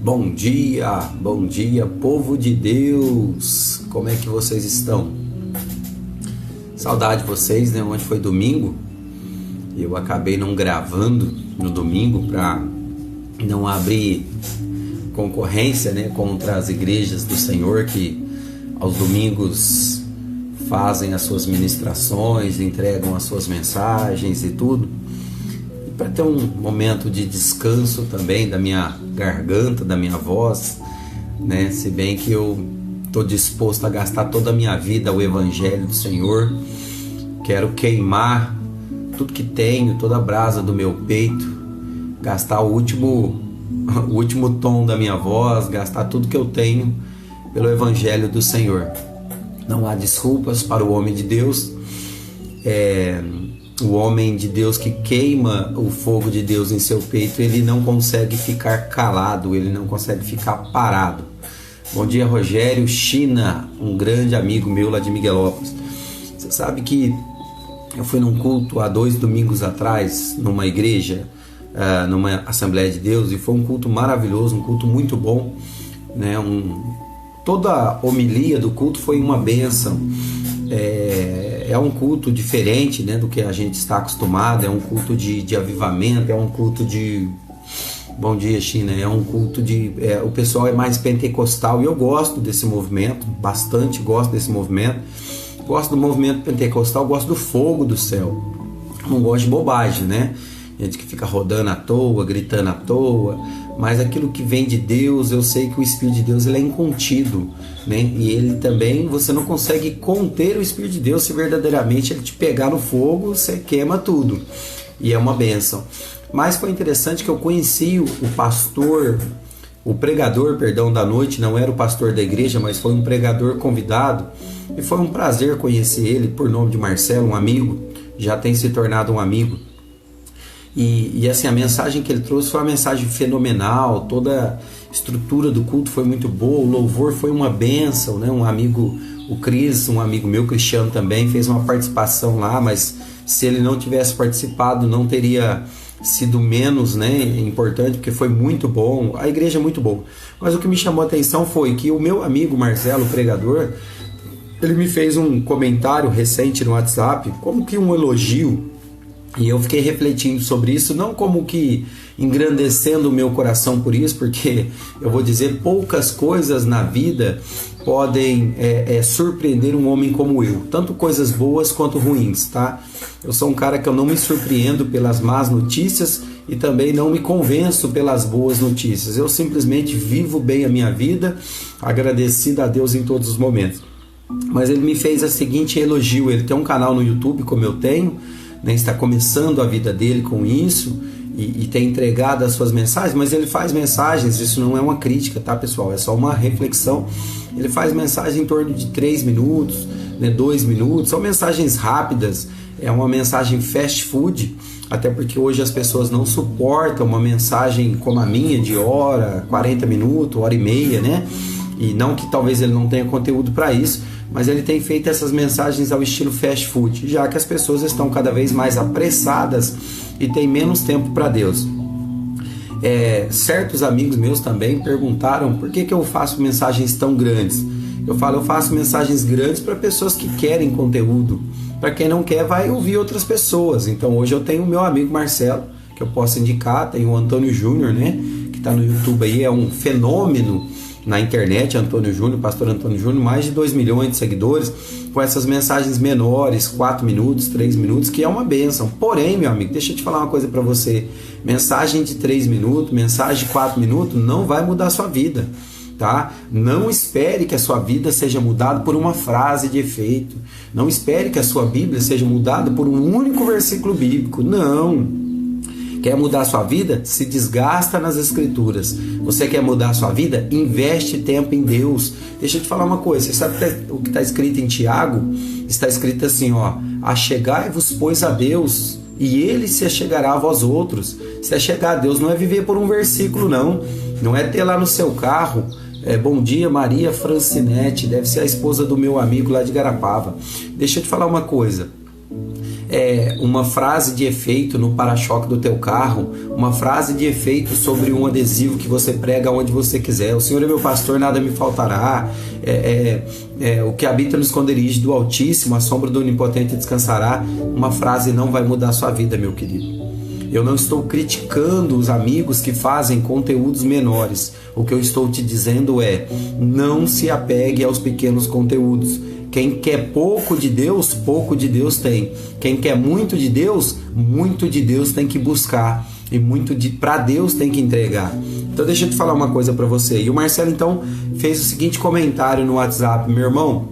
Bom dia, povo de Deus! Como é que vocês estão? Saudade de vocês, né? Ontem foi domingo e eu acabei não gravando no domingo para não abrir concorrência, né, contra as igrejas do Senhor que aos domingos fazem as suas ministrações, entregam as suas mensagens e tudo. Para ter um momento de descanso também da minha garganta, da minha voz, né? Se bem que eu estou disposto a gastar toda a minha vida o Evangelho do Senhor, quero queimar tudo que tenho, toda a brasa do meu peito, gastar o último tom da minha voz, gastar tudo que eu tenho pelo Evangelho do Senhor. Não há desculpas para o homem de Deus. O homem de Deus que queima o fogo de Deus em seu peito, ele não consegue ficar calado, ele não consegue ficar parado. Bom dia, Rogério China, um grande amigo meu lá de Miguelópolis. Você sabe que eu fui num culto há 2 domingos atrás, numa igreja, numa Assembleia de Deus, e foi um culto maravilhoso, um culto muito bom, né? Toda a homilia do culto foi uma bênção. É um culto diferente, né, do que a gente está acostumado, é um culto de avivamento, é um culto de... Bom dia, China, é um culto de... o pessoal é mais pentecostal e eu gosto desse movimento, bastante gosto desse movimento. Gosto do movimento pentecostal, gosto do fogo do céu, não gosto de bobagem, né? Gente que fica rodando à toa, gritando à toa, mas aquilo que vem de Deus, eu sei que o Espírito de Deus ele é incontido, né? E ele também, você não consegue conter o Espírito de Deus. Se verdadeiramente ele te pegar no fogo, você queima tudo, e é uma bênção. Mas foi interessante que eu conheci o pregador da noite, não era o pastor da igreja, mas foi um pregador convidado, e foi um prazer conhecer ele, por nome de Marcelo, um amigo, já tem se tornado um amigo. E assim, a mensagem que ele trouxe foi uma mensagem fenomenal, toda a estrutura do culto foi muito boa, o louvor foi uma bênção, né? Um amigo, o Cris, um amigo meu, Cristiano também, fez uma participação lá, mas se ele não tivesse participado não teria sido menos, né, importante, porque foi muito bom, a igreja é muito boa. Mas o que me chamou a atenção foi que o meu amigo Marcelo, o pregador, ele me fez um comentário recente no WhatsApp, como que um elogio. E eu fiquei refletindo sobre isso, não como que engrandecendo o meu coração por isso, porque eu vou dizer, poucas coisas na vida podem surpreender um homem como eu, tanto coisas boas quanto ruins, tá? Eu sou um cara que eu não me surpreendo pelas más notícias e também não me convenço pelas boas notícias. Eu simplesmente vivo bem a minha vida, agradecido a Deus em todos os momentos. Mas ele me fez a seguinte elogio, ele tem um canal no YouTube como eu tenho, né, está começando a vida dele com isso e tem entregado as suas mensagens, mas ele faz mensagens, isso não é uma crítica, tá, pessoal? É só uma reflexão. Ele faz mensagens em torno de 3 minutos, né, 2 minutos, são mensagens rápidas, é uma mensagem fast food, até porque hoje as pessoas não suportam uma mensagem como a minha, de hora, 40 minutos, hora e meia, né? E não que talvez ele não tenha conteúdo para isso, mas ele tem feito essas mensagens ao estilo fast food, já que as pessoas estão cada vez mais apressadas e têm menos tempo para Deus. Certos amigos meus também perguntaram por que eu faço mensagens tão grandes. Eu faço mensagens grandes para pessoas que querem conteúdo. Para quem não quer, vai ouvir outras pessoas. Então hoje eu tenho o meu amigo Marcelo, que eu posso indicar, tem o Antônio Júnior, né, que está no YouTube aí, é um fenômeno na internet, Antônio Júnior, pastor Antônio Júnior, mais de 2 milhões de seguidores, com essas mensagens menores, 4 minutos, 3 minutos, que é uma bênção. Porém, meu amigo, deixa eu te falar uma coisa para você, mensagem de 3 minutos, mensagem de 4 minutos, não vai mudar a sua vida, tá? Não espere que a sua vida seja mudada por uma frase de efeito, não espere que a sua Bíblia seja mudada por um único versículo bíblico, não. Quer mudar a sua vida? Se desgasta nas Escrituras. Você quer mudar a sua vida? Investe tempo em Deus. Deixa eu te falar uma coisa. Você sabe o que está escrito em Tiago? Está escrito assim, ó: achegai-vos, pois, a Deus, e Ele se achegará a vós outros. Se achegar a Deus não é viver por um versículo, não. Não é ter lá no seu carro, bom dia, Maria Francinete, deve ser a esposa do meu amigo lá de Garapava. Deixa eu te falar uma coisa. uma frase de efeito no para-choque do teu carro, uma frase de efeito sobre um adesivo que você prega onde você quiser. O Senhor é meu pastor, nada me faltará. O que habita no esconderijo do Altíssimo, a sombra do Onipotente descansará. Uma frase não vai mudar a sua vida, meu querido. Eu não estou criticando os amigos que fazem conteúdos menores. O que eu estou te dizendo é: não se apegue aos pequenos conteúdos. Quem quer pouco de Deus tem. Quem quer muito de Deus tem que buscar. E muito para Deus tem que entregar. Então deixa eu te falar uma coisa para você. E o Marcelo então fez o seguinte comentário no WhatsApp: meu irmão,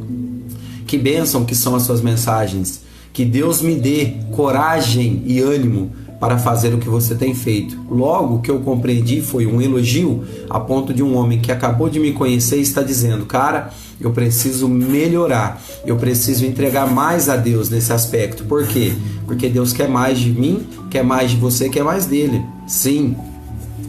que bênção que são as suas mensagens. Que Deus me dê coragem e ânimo para fazer o que você tem feito. Logo, o que eu compreendi foi um elogio a ponto de um homem que acabou de me conhecer e está dizendo: cara, eu preciso melhorar, eu preciso entregar mais a Deus nesse aspecto. Por quê? Porque Deus quer mais de mim, quer mais de você, quer mais dele. Sim.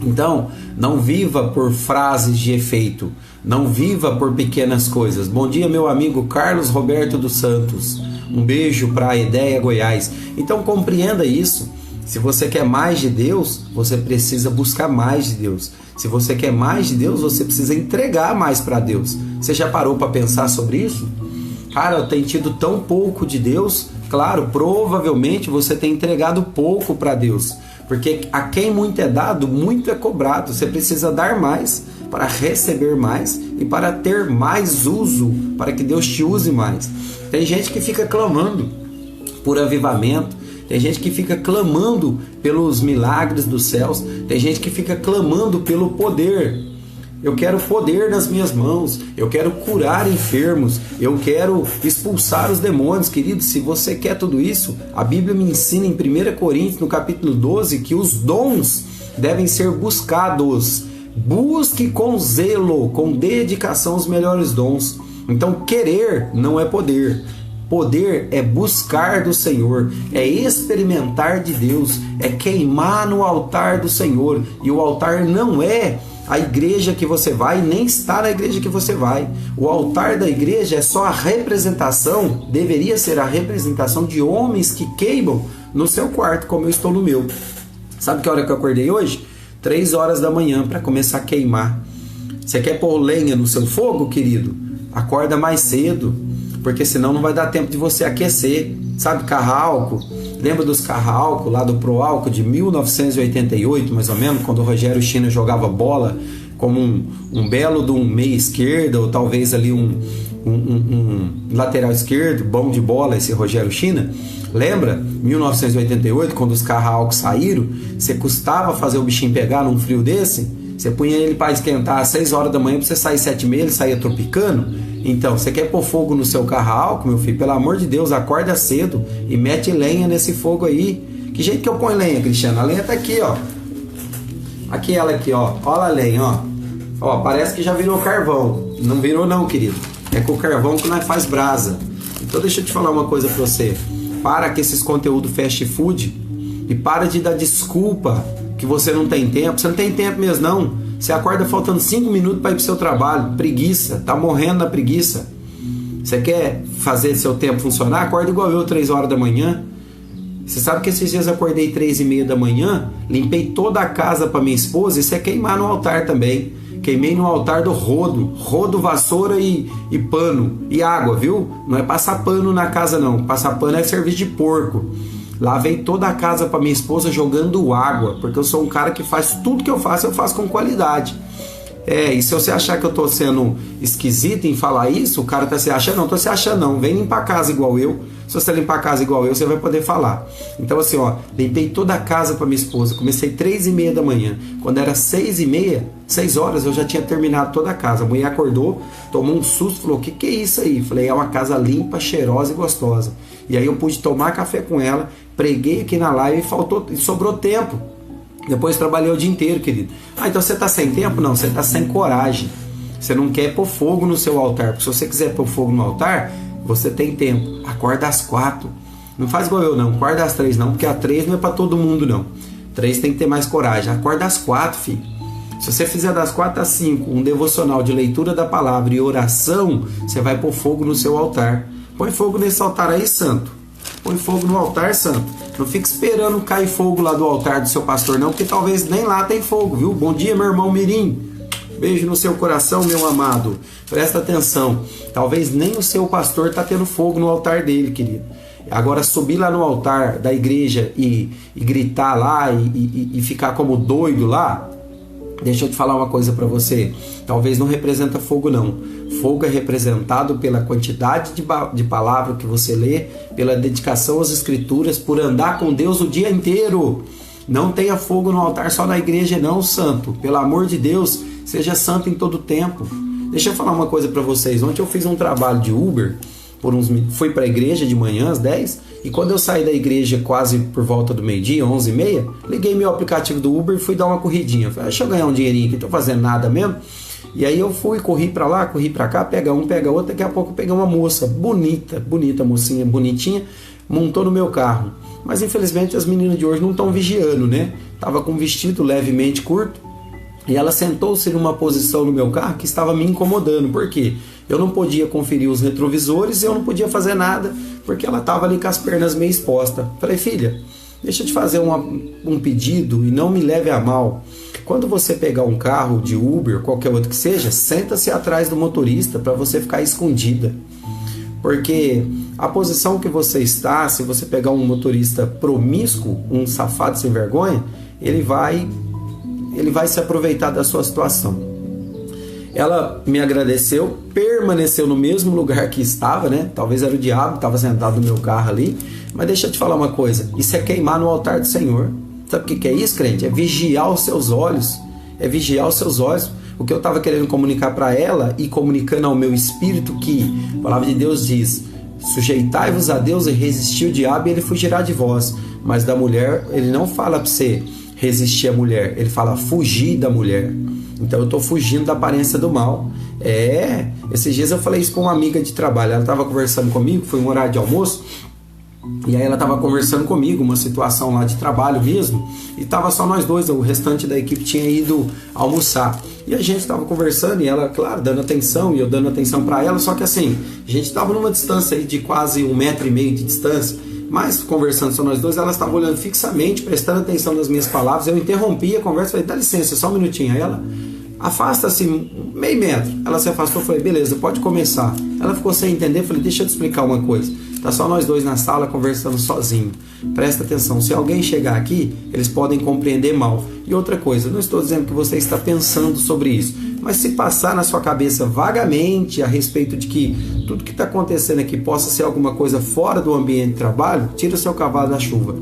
Então, não viva por frases de efeito, não viva por pequenas coisas. Bom dia, meu amigo Carlos Roberto dos Santos. Um beijo para a Ideia, Goiás. Então, compreenda isso. Se você quer mais de Deus, você precisa buscar mais de Deus. Se você quer mais de Deus, você precisa entregar mais para Deus. Você já parou para pensar sobre isso? Cara, eu tenho tido tão pouco de Deus. Claro, provavelmente você tem entregado pouco para Deus. Porque a quem muito é dado, muito é cobrado. Você precisa dar mais para receber mais e para ter mais uso, para que Deus te use mais. Tem gente que fica clamando por avivamento. Tem gente que fica clamando pelos milagres dos céus. Tem gente que fica clamando pelo poder. Eu quero poder nas minhas mãos. Eu quero curar enfermos. Eu quero expulsar os demônios. Querido, se você quer tudo isso, a Bíblia me ensina em 1 Coríntios, no capítulo 12, que os dons devem ser buscados. Busque com zelo, com dedicação os melhores dons. Então, querer não é poder. Poder é buscar do Senhor, é experimentar de Deus, é queimar no altar do Senhor. E o altar não é a igreja que você vai, nem está na igreja que você vai. O altar da igreja é só a representação, deveria ser a representação de homens que queimam no seu quarto, como eu estou no meu. Sabe que hora que eu acordei hoje? 3 horas da manhã para começar a queimar. Você quer pôr lenha no seu fogo, querido? Acorda mais cedo, porque senão não vai dar tempo de você aquecer. Sabe, carro-álcool? Lembra dos carro-álcool lá do Proálcool de 1988, mais ou menos, quando o Rogério China jogava bola como um belo de um meia esquerda, ou talvez ali um lateral esquerdo, bom de bola, esse Rogério China? Lembra? 1988, quando os carro-álcool saíram, você custava fazer o bichinho pegar num frio desse? Você punha ele para esquentar às 6 horas da manhã, para você sair 7h30, ele saía tropicando. Então, você quer pôr fogo no seu carro-álcool, meu filho? Pelo amor de Deus, acorda cedo e mete lenha nesse fogo aí. Que jeito que eu ponho lenha, Cristiano? A lenha tá aqui, ó. Aqui ela aqui, ó. Olha a lenha, ó. Ó, parece que já virou carvão. Não virou não, querido. É com o carvão que nós faz brasa. Então deixa eu te falar uma coisa pra você. Para com esses conteúdos fast food e para de dar desculpa que você não tem tempo. Você não tem tempo mesmo, não. Você acorda faltando 5 minutos para ir pro seu trabalho. Preguiça. Tá morrendo na preguiça. Você quer fazer seu tempo funcionar? Acorda igual eu, 3 horas da manhã. Você sabe que esses dias eu acordei 3h30 da manhã, limpei toda a casa para minha esposa. Isso é queimar no altar também. Queimei no altar do rodo, vassoura e pano e água, viu? Não é passar pano na casa não. Passar pano é serviço de porco. Lavei toda a casa para minha esposa jogando água, porque eu sou um cara que faz tudo que eu faço com qualidade. E se você achar que eu tô sendo esquisito em falar isso, o cara tá se achando, não tô se achando não, vem limpar a casa igual eu. Se você limpar a casa igual eu, você vai poder falar. Então assim, ó, limpei toda a casa para minha esposa, comecei 3h30 da manhã, quando era 6h30, 6 horas, eu já tinha terminado toda a casa. A mulher acordou, tomou um susto, falou: que é isso aí? Falei: é uma casa limpa, cheirosa e gostosa. E aí eu pude tomar café com ela, preguei aqui na live e sobrou tempo. Depois trabalhei o dia inteiro, querido. Então você tá sem tempo? Não, você tá sem coragem. Você não quer pôr fogo no seu altar, porque se você quiser pôr fogo no altar, você tem tempo. Acorda às 4. Não faz igual eu não, acorda às 3 não, porque a 3 não é para todo mundo não. 3 tem que ter mais coragem. Acorda às 4, filho. Se você fizer das 4 às 5 um devocional de leitura da palavra e oração, você vai pôr fogo no seu altar. Põe fogo nesse altar aí, santo. Põe fogo no altar, santo. Não fica esperando cair fogo lá do altar do seu pastor, não, porque talvez nem lá tem fogo, viu? Bom dia, meu irmão Mirim. Beijo no seu coração, meu amado. Presta atenção. Talvez nem o seu pastor está tendo fogo no altar dele, querido. Agora, subir lá no altar da igreja e gritar lá e ficar como doido lá, deixa eu te falar uma coisa para você. Talvez não representa fogo, não. Fogo é representado pela quantidade de palavra que você lê, pela dedicação às escrituras, por andar com Deus o dia inteiro. Não tenha fogo no altar só na igreja, não, santo. Pelo amor de Deus, seja santo em todo tempo. Deixa eu falar uma coisa para vocês. Ontem eu fiz um trabalho de Uber. Fui para a igreja de manhã às 10 e quando eu saí da igreja quase por volta do meio-dia, 11h30, liguei meu aplicativo do Uber e fui dar uma corridinha. Falei, deixa eu ganhar um dinheirinho aqui, não estou fazendo nada mesmo. E aí eu fui, corri para lá, corri para cá, pega um, pega outro. Daqui a pouco eu peguei uma moça bonita, mocinha, bonitinha, montou no meu carro. Mas infelizmente as meninas de hoje não estão vigiando, né? Tava com um vestido levemente curto e ela sentou-se numa posição no meu carro que estava me incomodando. Por quê? Eu não podia conferir os retrovisores e eu não podia fazer nada porque ela estava ali com as pernas meio expostas. Falei, filha, deixa eu te fazer um pedido e não me leve a mal. Quando você pegar um carro de Uber, qualquer outro que seja, senta-se atrás do motorista para você ficar escondida. Porque a posição que você está, se você pegar um motorista promíscuo, um safado sem vergonha, ele vai se aproveitar da sua situação. Ela me agradeceu, permaneceu no mesmo lugar que estava, né? Talvez era o diabo que estava sentado no meu carro ali. Mas deixa eu te falar uma coisa, isso é queimar no altar do Senhor. Sabe o que é isso, crente? É vigiar os seus olhos. É vigiar os seus olhos. O que eu estava querendo comunicar para ela e comunicando ao meu espírito que a palavra de Deus diz: sujeitai-vos a Deus e resistir o diabo e ele fugirá de vós. Mas da mulher, ele não fala para você resistir à mulher, ele fala fugir da mulher. Então eu estou fugindo da aparência do mal. Esses dias eu falei isso com uma amiga de trabalho. Ela estava conversando comigo, foi um horário de almoço. E aí ela estava conversando comigo, uma situação lá de trabalho mesmo. E estava só nós dois, o restante da equipe tinha ido almoçar. E a gente estava conversando e ela, claro, dando atenção e eu dando atenção para ela. Só que assim, a gente estava numa distância aí de quase 1,5 metro de distância. Mas conversando só nós dois, ela estava olhando fixamente, prestando atenção nas minhas palavras. Eu interrompi a conversa, falei, dá licença, só um minutinho. Aí ela afasta-se 0,5 metro. Ela se afastou, falei, beleza, pode começar. Ela ficou sem entender, falei, deixa eu te explicar uma coisa. Tá só nós dois na sala conversando sozinho. Presta atenção, se alguém chegar aqui, eles podem compreender mal. E outra coisa, não estou dizendo que você está pensando sobre isso, mas se passar na sua cabeça vagamente a respeito de que tudo que está acontecendo aqui possa ser alguma coisa fora do ambiente de trabalho, tira o seu cavalo da chuva.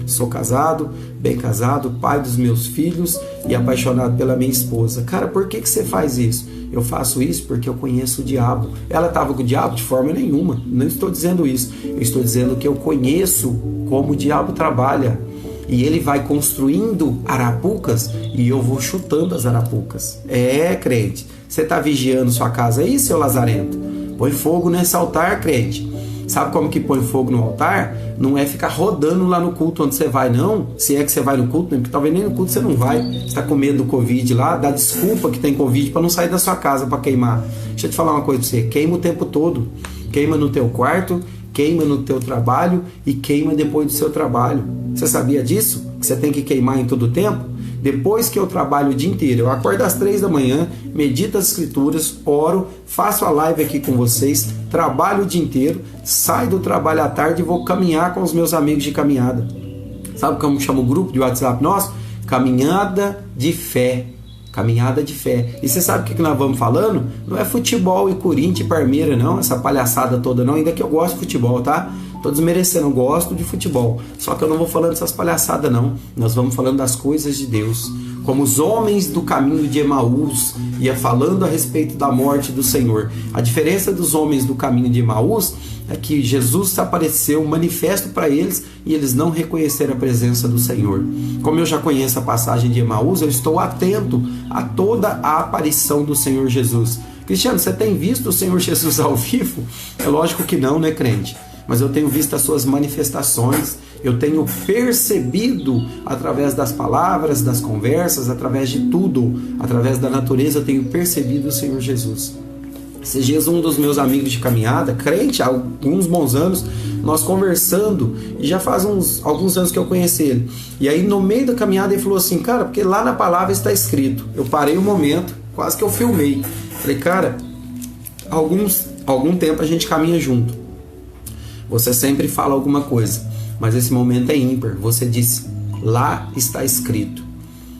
Sou casado, bem casado, pai dos meus filhos e apaixonado pela minha esposa. Cara, por que você faz isso? Eu faço isso porque eu conheço o diabo. Ela estava com o diabo? De forma nenhuma. Não estou dizendo isso. Eu estou dizendo que eu conheço como o diabo trabalha. E ele vai construindo arapucas e eu vou chutando as arapucas. Crente. Você está vigiando sua casa aí, seu lazarento? Põe fogo nesse altar, crente. Sabe como que põe fogo no altar? Não é ficar rodando lá no culto onde você vai, não. Se é que você vai no culto, porque talvez nem no culto você não vai. Você está com medo do Covid lá, dá desculpa que tem Covid para não sair da sua casa para queimar. Deixa eu te falar uma coisa para você. Queima o tempo todo. Queima no teu quarto, queima no teu trabalho e queima depois do seu trabalho. Você sabia disso? Que você tem que queimar em todo o tempo? Depois que eu trabalho o dia inteiro, eu acordo às 3 da manhã, medito as escrituras, oro, faço a live aqui com vocês, trabalho o dia inteiro, saio do trabalho à tarde e vou caminhar com os meus amigos de caminhada. Sabe como chama o grupo de WhatsApp nosso? Caminhada de fé. Caminhada de fé. E você sabe o que nós vamos falando? Não é futebol e Corinthians e Parmeira, não, essa palhaçada toda não, ainda que eu gosto de futebol, tá? Tô desmerecendo, eu gosto de futebol. Só que eu não vou falando dessas palhaçadas não. Nós vamos falando das coisas de Deus. Como os homens do caminho de Emaús ia falando a respeito da morte do Senhor. A diferença dos homens do caminho de Emaús é que Jesus apareceu manifesto para eles e eles não reconheceram a presença do Senhor. Como eu já conheço a passagem de Emaús, eu estou atento a toda a aparição do Senhor Jesus. Cristiano, você tem visto o Senhor Jesus ao vivo? É lógico que não, né, crente? Mas eu tenho visto as suas manifestações, eu tenho percebido através das palavras, das conversas, através de tudo, através da natureza, eu tenho percebido o Senhor Jesus. Esses dias um dos meus amigos de caminhada, crente, há alguns bons anos, nós conversando, e já faz alguns anos que eu conheci ele. E aí no meio da caminhada ele falou assim, cara, porque lá na palavra está escrito. Eu parei um momento, quase que eu filmei. Falei, cara, algum tempo a gente caminha junto. Você sempre fala alguma coisa, mas esse momento é ímpar. Você disse, lá está escrito.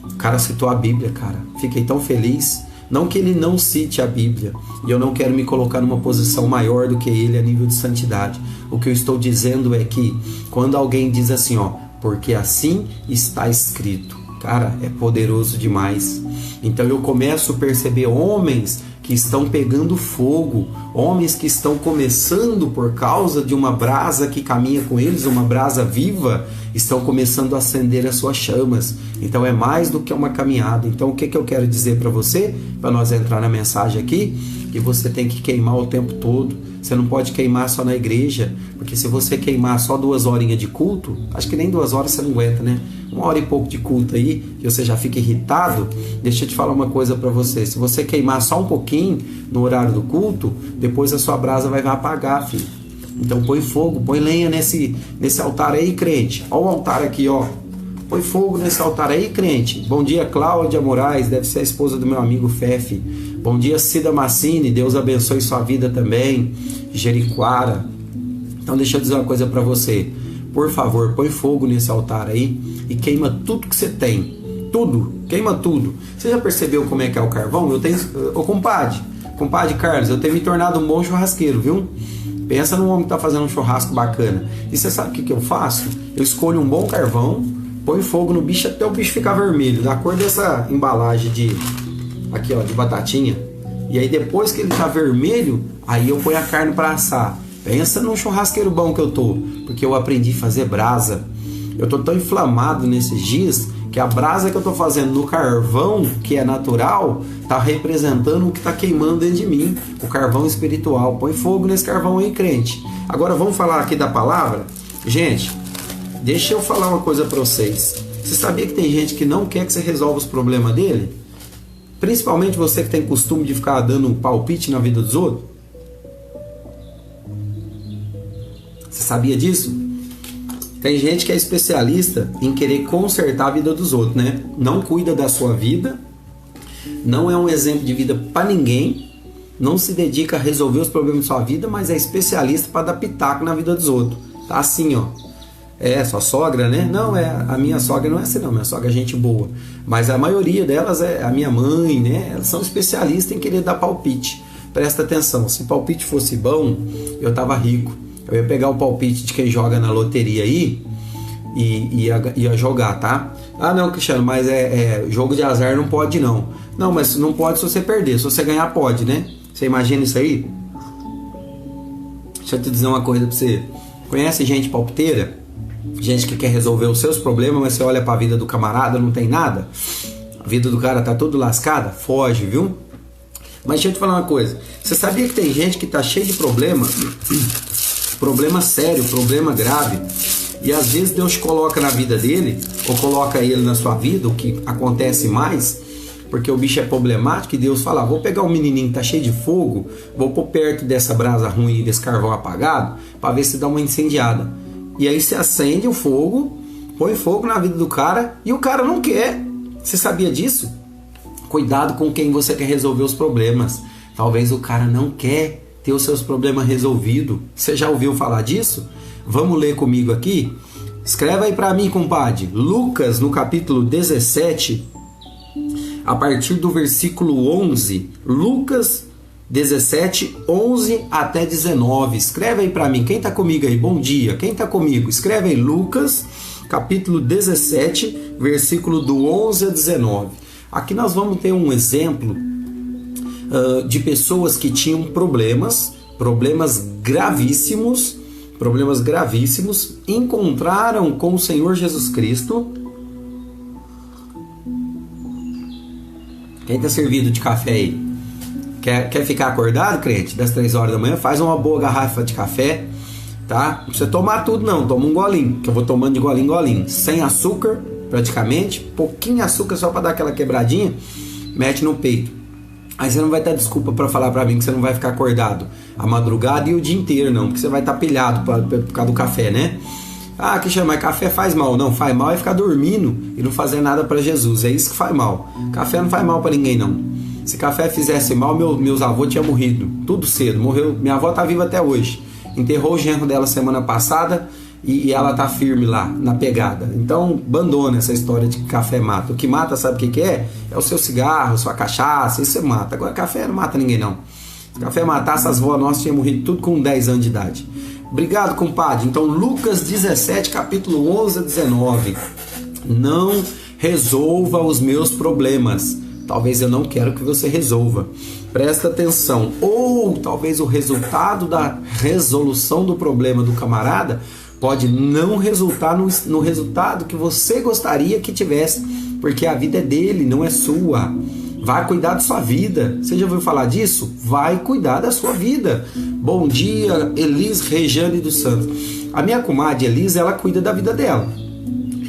O cara citou a Bíblia, cara. Fiquei tão feliz. Não que ele não cite a Bíblia, e eu não quero me colocar numa posição maior do que ele a nível de santidade. O que eu estou dizendo é que quando alguém diz assim, ó, porque assim está escrito, cara, é poderoso demais. Então eu começo a perceber homens que estão pegando fogo, homens que estão começando por causa de uma brasa que caminha com eles, uma brasa viva, estão começando a acender as suas chamas. Então é mais do que uma caminhada. Então o que eu quero dizer para você, para nós entrar na mensagem aqui, que você tem que queimar o tempo todo. Você não pode queimar só na igreja, porque se você queimar só 2 horinhas de culto, acho que nem 2 horas você não aguenta, né? 1 hora e pouco de culto aí, que você já fica irritado. Deixa eu te falar uma coisa para você. Se você queimar só um pouquinho no horário do culto, depois a sua brasa vai apagar, filho. Então põe fogo, põe lenha nesse altar aí, crente. Olha o altar aqui, ó. Põe fogo nesse altar aí, crente. Bom dia, Cláudia Moraes, deve ser a esposa do meu amigo Fefe. Bom dia, Cida Massini, Deus abençoe sua vida também. Jeriquara. Então deixa eu dizer uma coisa para você. Por favor, põe fogo nesse altar aí e queima tudo que você tem. Tudo, queima tudo. Você já percebeu como é que é o carvão? Compadre Carlos, eu tenho me tornado um bom churrasqueiro, viu? Pensa num homem que tá fazendo um churrasco bacana. E você sabe o que eu faço? Eu escolho um bom carvão, põe fogo no bicho até o bicho ficar vermelho, da cor dessa embalagem aqui, ó, de batatinha. E aí depois que ele tá vermelho, aí eu ponho a carne para assar. Pensa num churrasqueiro bom que eu tô, porque eu aprendi a fazer brasa. Eu tô tão inflamado nesses dias que a brasa que eu tô fazendo no carvão, que é natural, tá representando o que tá queimando dentro de mim, o carvão espiritual. Põe fogo nesse carvão aí, crente. Agora vamos falar aqui da palavra? Gente, deixa eu falar uma coisa para vocês. Você sabia que tem gente que não quer que você resolva os problemas dele? Principalmente você que tem costume de ficar dando um palpite na vida dos outros? Você sabia disso? Tem gente que é especialista em querer consertar a vida dos outros, né? Não cuida da sua vida, não é um exemplo de vida para ninguém, não se dedica a resolver os problemas da sua vida, mas é especialista para dar pitaco na vida dos outros. Tá assim, ó. É, sua sogra, né? Não, a minha sogra não é assim não, minha sogra é gente boa. Mas a maioria delas é a minha mãe, né? Elas são especialistas em querer dar palpite. Presta atenção, se palpite fosse bom, eu tava rico. Eu ia pegar o palpite de quem joga na loteria aí e ia jogar, tá? Ah, não, Cristiano, mas jogo de azar não pode não. Não, mas não pode se você perder. Se você ganhar, pode, né? Você imagina isso aí? Deixa eu te dizer uma coisa pra você. Conhece gente palpiteira? Gente que quer resolver os seus problemas, mas você olha pra vida do camarada, não tem nada. A vida do cara tá tudo lascada? Foge, viu? Mas deixa eu te falar uma coisa. Você sabia que tem gente que tá cheio de problema? Problema sério, problema grave, e às vezes Deus coloca na vida dele, ou coloca ele na sua vida, o que acontece mais, porque o bicho é problemático, e Deus fala, vou pegar um menininho que tá cheio de fogo, vou pôr perto dessa brasa ruim, desse carvão apagado, para ver se dá uma incendiada, e aí se acende o fogo, põe fogo na vida do cara, e o cara não quer. Você sabia disso? Cuidado com quem você quer resolver os problemas. Talvez o cara não quer ter os seus problemas resolvidos. Você já ouviu falar disso? Vamos ler comigo aqui? Escreve aí para mim, compadre. Lucas, no capítulo 17, a partir do versículo 11. Lucas 17, 11 até 19. Escreve aí para mim. Quem tá comigo aí? Bom dia. Quem tá comigo? Escreve aí Lucas, capítulo 17, versículo do 11 a 19. Aqui nós vamos ter um exemplo de pessoas que tinham problemas gravíssimos, encontraram com o Senhor Jesus Cristo. Quem está servido de café aí? Quer ficar acordado, crente? Das 3 horas da manhã, faz uma boa garrafa de café, tá? Não precisa tomar tudo não, toma um golinho, que eu vou tomando de golinho em golinho, sem açúcar praticamente, pouquinho açúcar só para dar aquela quebradinha, mete no peito. Aí você não vai ter desculpa para falar para mim que você não vai ficar acordado a madrugada e o dia inteiro, não, porque você vai estar pilhado por causa do café, né? Ah, que chama, mas café faz mal. Não, faz mal é ficar dormindo e não fazer nada para Jesus. É isso que faz mal. Café não faz mal para ninguém, não. Se café fizesse mal, meus avós tinham morrido. Tudo cedo, morreu. Minha avó tá viva até hoje. Enterrou o genro dela semana passada e ela tá firme lá, na pegada. Então, abandona essa história de que café mata. O que mata, sabe o que é? É o seu cigarro, sua cachaça, isso você mata. Agora, café não mata ninguém, não. Se café matasse, as vó nossas tinham morrido tudo com 10 anos de idade. Obrigado, compadre. Então, Lucas 17, capítulo 11 a 19. Não resolva os meus problemas. Talvez eu não quero que você resolva. Presta atenção. Ou talvez o resultado da resolução do problema do camarada pode não resultar no resultado que você gostaria que tivesse, porque a vida é dele, não é sua. Vai cuidar da sua vida. Você já ouviu falar disso? Vai cuidar da sua vida. Bom dia, Elis Rejane dos Santos. A minha comadre Elis, ela cuida da vida dela.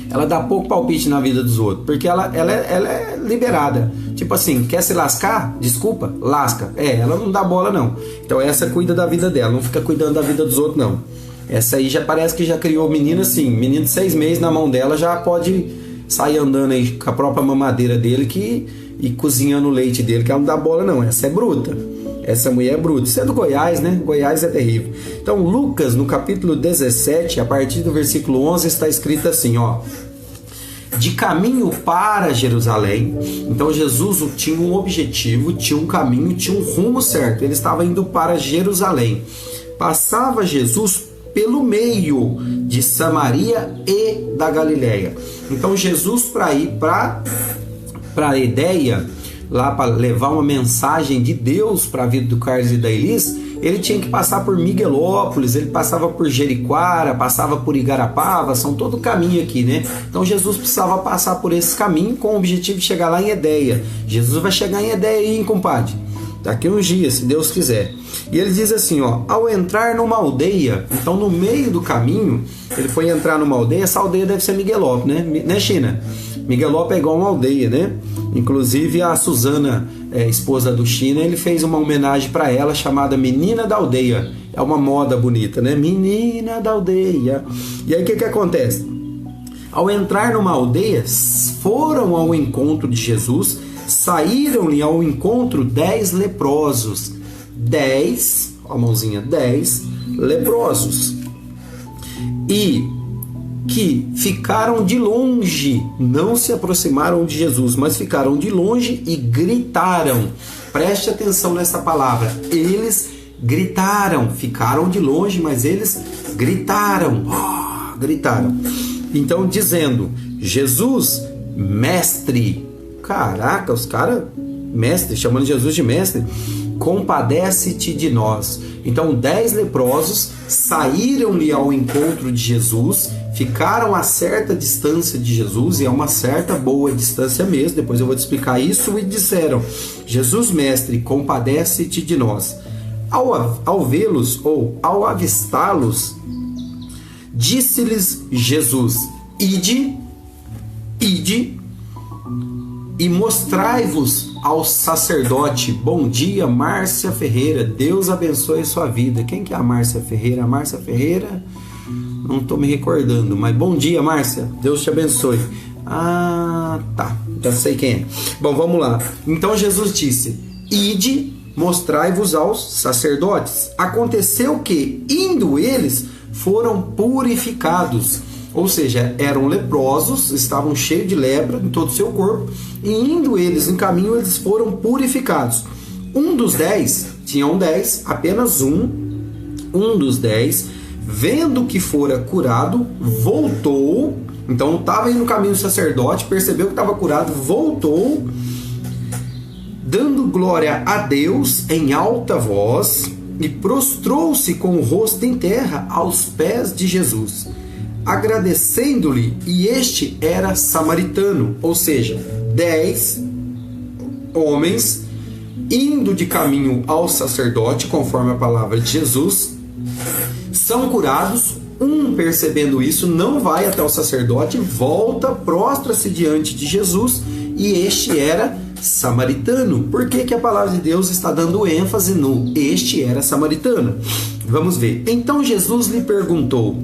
Ela dá pouco palpite na vida dos outros, porque ela é liberada. Tipo assim, quer se lascar? Desculpa, lasca. Ela não dá bola, não. Então essa cuida da vida dela, não fica cuidando da vida dos outros, não. Essa aí já parece que já criou menino assim, menino de 6 meses na mão dela, já pode sair andando aí com a própria mamadeira dele e cozinhando o leite dele, que ela não dá bola, não. Essa é bruta. Essa mulher é bruta. Isso é do Goiás, né? Goiás é terrível. Então, Lucas, no capítulo 17, a partir do versículo 11, está escrito assim, ó. De caminho para Jerusalém. Então, Jesus tinha um objetivo, tinha um caminho, tinha um rumo certo. Ele estava indo para Jerusalém. Passava Jesus pelo meio de Samaria e da Galileia. Então, Jesus, para ir para a Ideia, lá para levar uma mensagem de Deus para a vida do Carlos e da Elis, ele tinha que passar por Miguelópolis, ele passava por Jericoara, passava por Igarapava, são todo o caminho aqui, né? Então Jesus precisava passar por esse caminho com o objetivo de chegar lá em Ideia. Jesus vai chegar em Ideia aí, hein, compadre? Daqui uns dias, se Deus quiser. E ele diz assim, ó, ao entrar numa aldeia, então no meio do caminho, ele foi entrar numa aldeia, essa aldeia deve ser Miguelópolis, né, China? Miguelópolis é igual uma aldeia, né? Inclusive a Suzana, esposa do China, ele fez uma homenagem para ela chamada Menina da Aldeia. É uma moda bonita, né? Menina da Aldeia. E aí o que acontece? Ao entrar numa aldeia, foram ao encontro de Jesus, saíram-lhe ao encontro 10 leprosos. 10, a mãozinha, 10 leprosos. E que ficaram de longe, não se aproximaram de Jesus, mas ficaram de longe e gritaram. Preste atenção nessa palavra. Eles gritaram, ficaram de longe, mas eles gritaram. Gritaram. Então, dizendo, Jesus, mestre. Caraca, os caras, mestre, chamando Jesus de mestre. Compadece-te de nós. Então 10 leprosos saíram-lhe ao encontro de Jesus, ficaram a certa distância de Jesus, e é uma certa boa distância mesmo, depois eu vou te explicar isso, e disseram, Jesus mestre, compadece-te de nós. Ao vê-los, ou ao avistá-los, disse-lhes Jesus, ide e mostrai-vos ao sacerdote. Bom dia, Márcia Ferreira. Deus abençoe sua vida. Quem que é a Márcia Ferreira? A Márcia Ferreira? Não estou me recordando, mas bom dia, Márcia. Deus te abençoe. Ah, tá. Já sei quem é. Bom, vamos lá. Então Jesus disse, ide, mostrai-vos aos sacerdotes. Aconteceu que, indo eles, foram purificados. Ou seja, eram leprosos, estavam cheios de lepra em todo o seu corpo, e indo eles em caminho, eles foram purificados. Um dos 10, tinham 10, apenas um dos 10, vendo que fora curado, voltou. Então estava indo no caminho do sacerdote, percebeu que estava curado, voltou, dando glória a Deus em alta voz, e prostrou-se com o rosto em terra aos pés de Jesus, agradecendo-lhe, e este era samaritano, ou seja, 10 homens indo de caminho ao sacerdote, conforme a palavra de Jesus, são curados. Um, percebendo isso, não vai até o sacerdote, volta, prostra-se diante de Jesus, e este era samaritano. Por que a palavra de Deus está dando ênfase no este era samaritano? Vamos ver. Então Jesus lhe perguntou: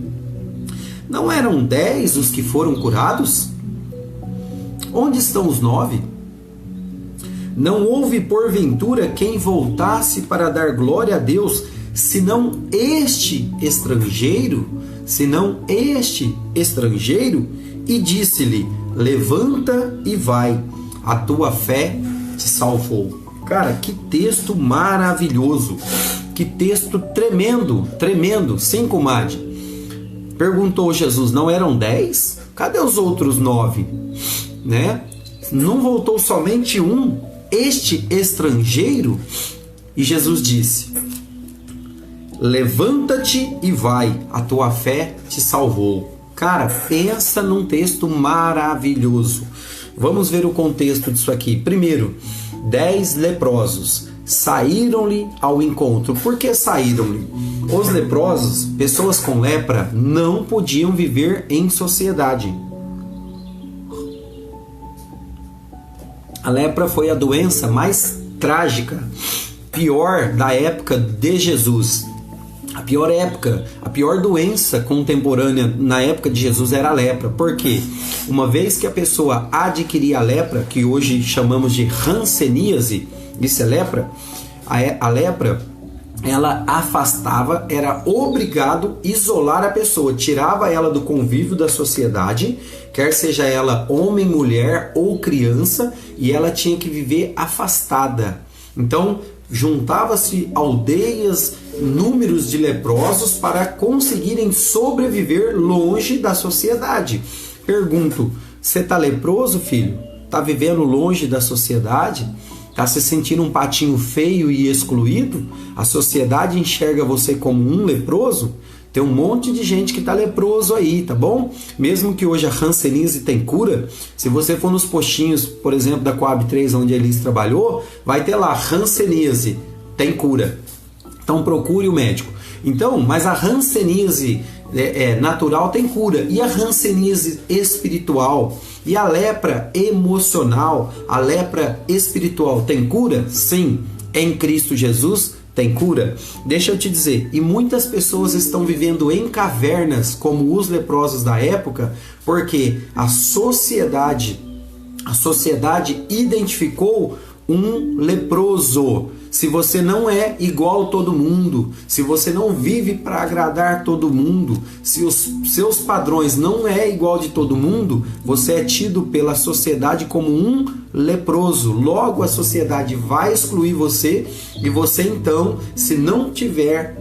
não eram 10 os que foram curados? Onde estão os 9? Não houve porventura quem voltasse para dar glória a Deus, senão este estrangeiro? E disse-lhe: levanta e vai, a tua fé te salvou. Cara, que texto maravilhoso, que texto tremendo, sim, comadre. Perguntou Jesus: não eram 10? Cadê os outros 9? Né? Não voltou somente um, este estrangeiro? E Jesus disse: levanta-te e vai, a tua fé te salvou. Cara, pensa num texto maravilhoso. Vamos ver o contexto disso aqui. Primeiro, 10 leprosos saíram-lhe ao encontro. Por que saíram-lhe? Os leprosos, pessoas com lepra, não podiam viver em sociedade. A lepra foi a doença mais trágica, pior da época de Jesus. A pior doença contemporânea na época de Jesus era a lepra. Por quê? Uma vez que a pessoa adquiria a lepra, que hoje chamamos de hanseníase, isso é lepra, a lepra, ela afastava, era obrigado isolar a pessoa, tirava ela do convívio da sociedade, quer seja ela homem, mulher ou criança, e ela tinha que viver afastada. Então, juntava-se aldeias, números de leprosos para conseguirem sobreviver longe da sociedade. Pergunto: você está leproso, filho? Está vivendo longe da sociedade? Está se sentindo um patinho feio e excluído? A sociedade enxerga você como um leproso? Tem um monte de gente que está leproso aí, tá bom? Mesmo que hoje a hanseníase tem cura, se você for nos postinhos, por exemplo, da Coab 3, onde a Elis trabalhou, vai ter lá: hanseníase tem cura. Então procure o médico. Então, mas a hanseníase natural tem cura. E a hanseníase espiritual? E a lepra emocional? A lepra espiritual tem cura? Sim. Em Cristo Jesus tem cura? Deixa eu te dizer, e muitas pessoas estão vivendo em cavernas como os leprosos da época, porque a sociedade identificou um leproso. Se você não é igual a todo mundo, se você não vive para agradar todo mundo, se os seus padrões não é igual de todo mundo, você é tido pela sociedade como um leproso. Logo, a sociedade vai excluir você, e você então, se não tiver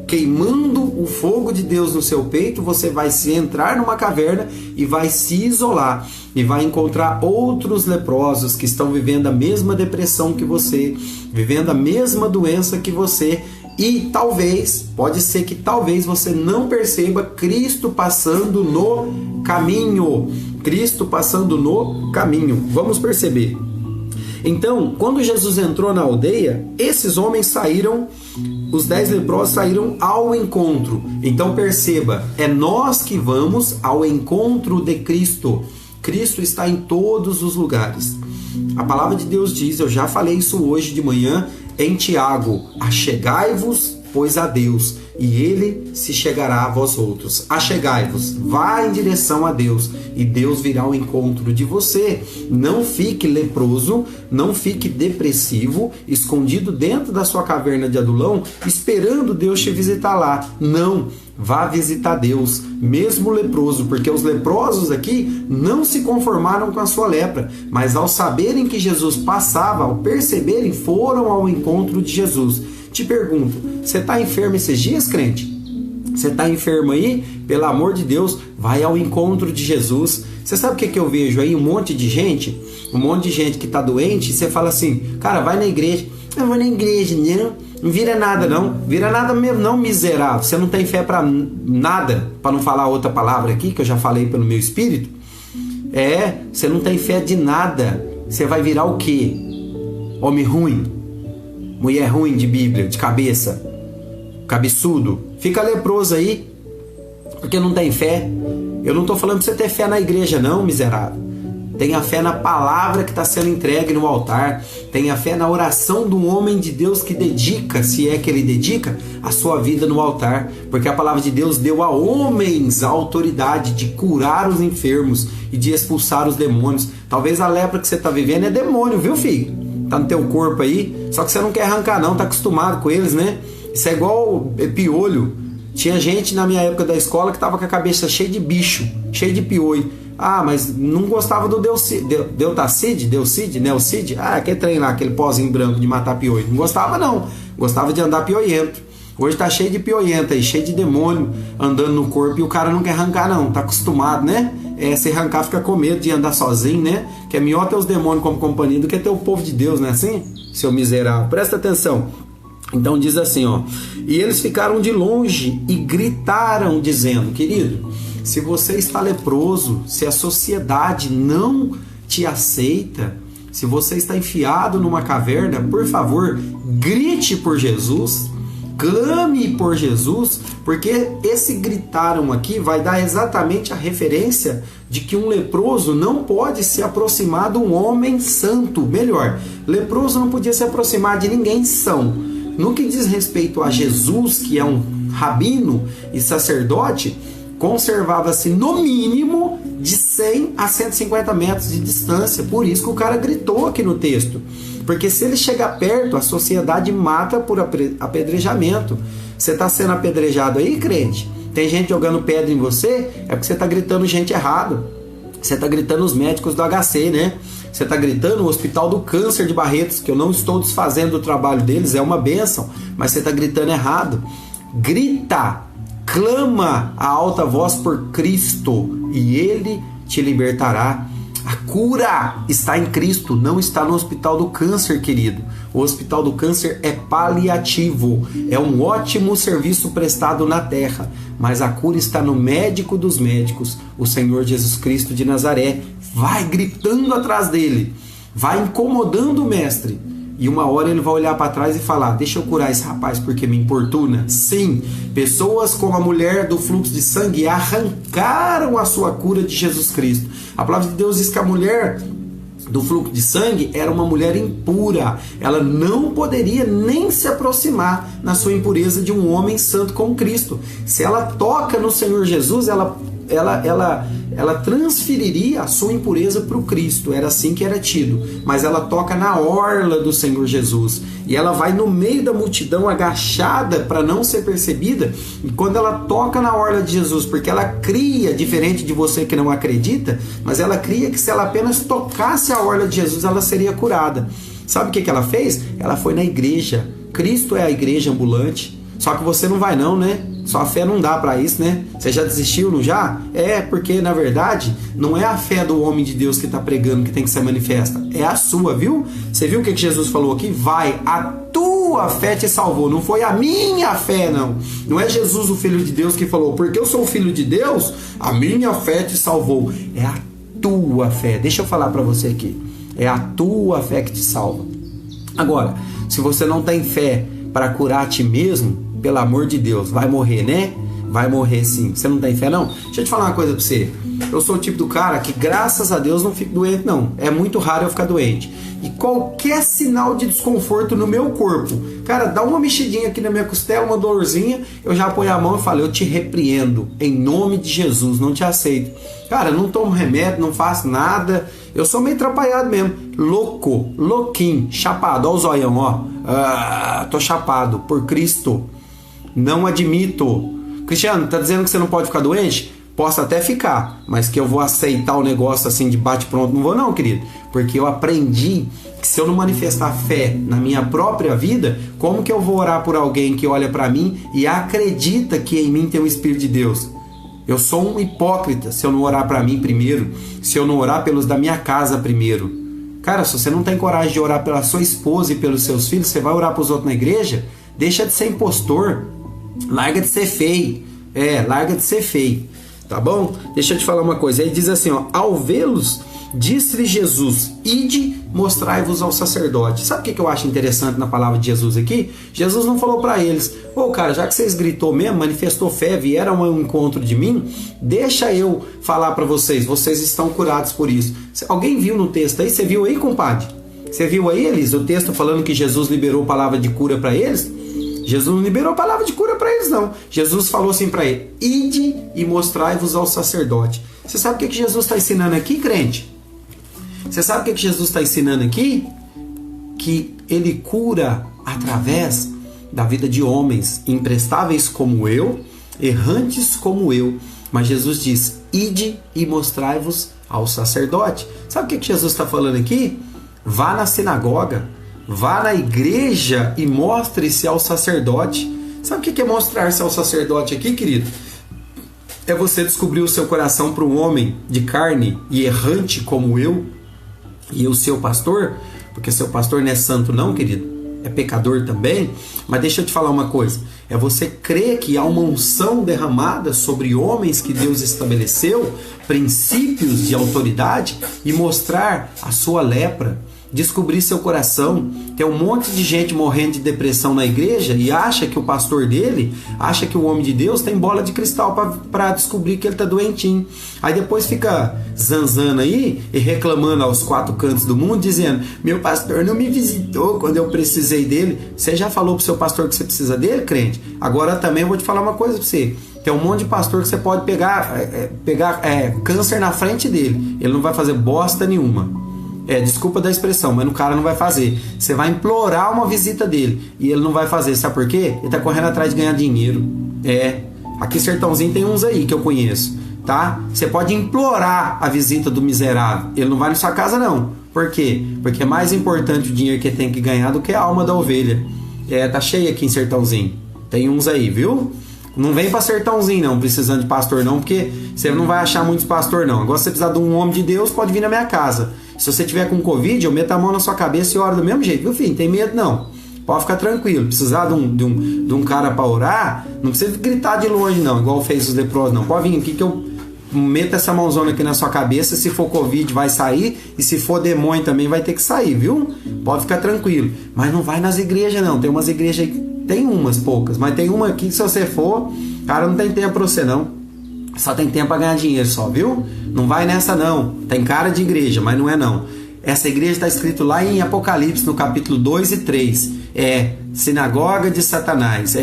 queimando o fogo de Deus no seu peito, você vai se entrar numa caverna e vai se isolar, e vai encontrar outros leprosos que estão vivendo a mesma depressão que você, vivendo a mesma doença que você, e pode ser que talvez você não perceba Cristo passando no caminho. Vamos perceber. Então, quando Jesus entrou na aldeia, esses homens saíram, os 10 leprosos saíram ao encontro. Então perceba, é nós que vamos ao encontro de Cristo. Cristo está em todos os lugares. A palavra de Deus diz, eu já falei isso hoje de manhã em Tiago: achegai-vos, pois, a Deus, e Ele se chegará a vós outros. Achegai-vos, vá em direção a Deus, e Deus virá ao encontro de você. Não fique leproso, não fique depressivo, escondido dentro da sua caverna de adulão, esperando Deus te visitar lá. Não, vá visitar Deus, mesmo leproso, porque os leprosos aqui não se conformaram com a sua lepra, mas ao saberem que Jesus passava, ao perceberem, foram ao encontro de Jesus. Te pergunto, você está enfermo esses dias, crente? Você está enfermo aí? Pelo amor de Deus, vai ao encontro de Jesus. Você sabe o que eu vejo aí? Um monte de gente que está doente, e você fala assim: cara, vai na igreja. Eu vou na igreja, não vira nada não. Vira nada mesmo não, miserável. Você não tem fé para nada, para não falar outra palavra aqui, que eu já falei pelo meu espírito. Você não tem fé de nada. Você vai virar o quê? Homem ruim? Mulher ruim de Bíblia, de cabeça? Cabeçudo? Fica leproso aí, porque não tem fé. Eu não estou falando para você ter fé na igreja não, miserável. tenha fé na palavra que está sendo entregue no altar, tenha fé na oração do homem de Deus que dedica, se é que ele dedica, a sua vida no altar, porque a palavra de Deus deu a homens a autoridade de curar os enfermos e de expulsar os demônios. Talvez a lepra que você está vivendo é demônio, viu, filho? Tá no teu corpo aí, só que você não quer arrancar não, tá acostumado com eles, né? Isso é igual piolho. Tinha gente na minha época da escola que tava com a cabeça cheia de bicho, cheia de piolho. Ah, mas não gostava do Delcide? Ah, aquele trem lá, aquele pozinho branco de matar piolho. Não gostava não, gostava de andar pioiento. Hoje tá cheio de pioiento aí, cheio de demônio andando no corpo e o cara não quer arrancar não, tá acostumado, né? Se arrancar fica com medo de andar sozinho, né? Que é melhor ter os demônios como companhia do que ter o povo de Deus, não é assim? Seu miserável, presta atenção. Então diz assim, ó: e eles ficaram de longe e gritaram dizendo, querido, se você está leproso, se a sociedade não te aceita, se você está enfiado numa caverna, por favor, grite por Jesus, clame por Jesus, porque esse gritaram aqui vai dar exatamente a referência de que um leproso não pode se aproximar de um homem santo. Melhor, leproso não podia se aproximar de ninguém são. No que diz respeito a Jesus, que é um rabino e sacerdote, conservava-se no mínimo de 100 a 150 metros de distância. Por isso que o cara gritou aqui no texto. Porque se ele chegar perto, a sociedade mata por apedrejamento. Você está sendo apedrejado aí, crente? Tem gente jogando pedra em você? É porque você está gritando gente errado. Você está gritando os médicos do HC, né? Você está gritando o Hospital do Câncer de Barretos, que eu não estou desfazendo o trabalho deles, é uma bênção, mas você está gritando errado. Grita, clama a alta voz por Cristo e Ele te libertará. A cura está em Cristo, não está no Hospital do Câncer, querido. O Hospital do Câncer é paliativo, é um ótimo serviço prestado na terra, mas a cura está no médico dos médicos, o Senhor Jesus Cristo de Nazaré. Vai gritando atrás dele, vai incomodando o mestre, e uma hora ele vai olhar para trás e falar, deixa eu curar esse rapaz porque me importuna. Sim, pessoas como a mulher do fluxo de sangue arrancaram a sua cura de Jesus Cristo. A palavra de Deus diz que a mulher do fluxo de sangue era uma mulher impura, ela não poderia nem se aproximar na sua impureza de um homem santo como Cristo. Se ela toca no Senhor Jesus, ela transferiria a sua impureza para o Cristo, era assim que era tido, mas ela toca na orla do Senhor Jesus, e ela vai no meio da multidão agachada para não ser percebida, e quando ela toca na orla de Jesus, porque ela cria, diferente de você que não acredita, mas ela cria que se ela apenas tocasse a orla de Jesus, ela seria curada. Sabe o que ela fez? Ela foi na igreja. Cristo é a igreja ambulante. Só que você não vai não, né? Sua fé não dá para isso, né? Você já desistiu, não já? Porque na verdade não é a fé do homem de Deus que está pregando que tem que ser manifesta, é a sua, viu? Você viu o que Jesus falou aqui? Vai, a tua fé te salvou, não foi a minha fé, não. Não é Jesus, o Filho de Deus, que falou, porque eu sou o Filho de Deus, a minha fé te salvou. É a tua fé. Deixa eu falar para você aqui. É a tua fé que te salva. Agora, se você não tem fé para curar a ti mesmo, pelo amor de Deus, vai morrer, né? Vai morrer sim. Você não tem fé, não? Deixa eu te falar uma coisa pra você. Eu sou o tipo do cara que, graças a Deus, não fico doente, não. É muito raro eu ficar doente. E qualquer sinal de desconforto no meu corpo, cara, dá uma mexidinha aqui na minha costela, uma dorzinha, eu já ponho a mão e falo, eu te repreendo, em nome de Jesus, não te aceito. Cara, não tomo remédio, não faço nada, eu sou meio atrapalhado mesmo. Louco, louquinho, chapado, ó o zoião, ó. Tô chapado, por Cristo. Não admito. Cristiano, tá dizendo que você não pode ficar doente? Posso até ficar, mas que eu vou aceitar o negócio assim de bate-pronto, não vou não, querido. Porque eu aprendi que se eu não manifestar fé na minha própria vida, como que eu vou orar por alguém que olha pra mim e acredita que em mim tem o Espírito de Deus? Eu sou um hipócrita se eu não orar pra mim primeiro, se eu não orar pelos da minha casa primeiro. Cara, se você não tem coragem de orar pela sua esposa e pelos seus filhos, você vai orar pros outros na igreja? Deixa de ser impostor. Larga de ser feio. Larga de ser feio. Tá bom? Deixa eu te falar uma coisa. Ele diz assim, ó, ao vê-los, Disse-lhe Jesus: ide, mostrai-vos ao sacerdote. Sabe o que eu acho interessante na palavra de Jesus aqui? Jesus não falou para eles: cara, já que vocês gritou mesmo, manifestou fé, vieram ao encontro de mim, deixa eu falar para vocês, vocês estão curados por isso. Alguém viu no texto aí? Você viu aí, compadre? Você viu aí, Elis, o texto falando que Jesus liberou palavra de cura para eles? Jesus não liberou palavra de cura para eles, não. Jesus falou assim para ele: ide e mostrai-vos ao sacerdote. Você sabe o que Jesus está ensinando aqui, crente? Você sabe o que Jesus está ensinando aqui? Que ele cura através da vida de homens imprestáveis como eu, errantes como eu. Mas Jesus diz: ide e mostrai-vos ao sacerdote. Sabe o que Jesus está falando aqui? Vá na sinagoga, vá na igreja e mostre-se ao sacerdote. Sabe o que é mostrar-se ao sacerdote aqui, querido? É você descobrir o seu coração para um homem de carne e errante como eu e o seu pastor, porque seu pastor não é santo não, querido, é pecador também. Mas deixa eu te falar uma coisa: é você crer que há uma unção derramada sobre homens que Deus estabeleceu, princípios de autoridade, e mostrar a sua lepra, descobrir seu coração. Tem um monte de gente morrendo de depressão na igreja e acha que o pastor dele, acha que o homem de Deus tem bola de cristal para descobrir que ele está doentinho. Aí depois fica zanzando aí e reclamando aos quatro cantos do mundo, dizendo: meu pastor não me visitou quando eu precisei dele. Você já falou pro seu pastor que você precisa dele, crente? Agora também eu vou te falar uma coisa para você: tem um monte de pastor que você pode pegar câncer na frente dele, ele não vai fazer bosta nenhuma. Desculpa da expressão, mas o cara não vai fazer. Você vai implorar uma visita dele e ele não vai fazer. Sabe por quê? Ele tá correndo atrás de ganhar dinheiro. Aqui em Sertãozinho tem uns aí que eu conheço, tá? Você pode implorar a visita do miserável, ele não vai na sua casa não. Por quê? Porque é mais importante o dinheiro que ele tem que ganhar do que a alma da ovelha. Tá cheio aqui em Sertãozinho. Tem uns aí, viu? Não vem pra Sertãozinho não, precisando de pastor não, porque você não vai achar muitos pastor não. Agora se você precisar de um homem de Deus, pode vir na minha casa. Se você tiver com Covid, eu meto a mão na sua cabeça e oro do mesmo jeito, viu, filho? Não tem medo não. Pode ficar tranquilo. Precisar de um cara para orar, não precisa gritar de longe não, igual fez os leprosos não. Pode vir aqui que eu meto essa mãozona aqui na sua cabeça. Se for Covid vai sair, e se for demônio também vai ter que sair, viu? Pode ficar tranquilo. Mas não vai nas igrejas não. Tem umas igrejas aí, tem umas poucas, mas tem uma aqui que se você for, cara, não tem tempo para você não. Só tem tempo para ganhar dinheiro só, viu? Não vai nessa não. Tem cara de igreja, mas não é não. Essa igreja está escrito lá em Apocalipse, no capítulo 2 e 3. Sinagoga de Satanás.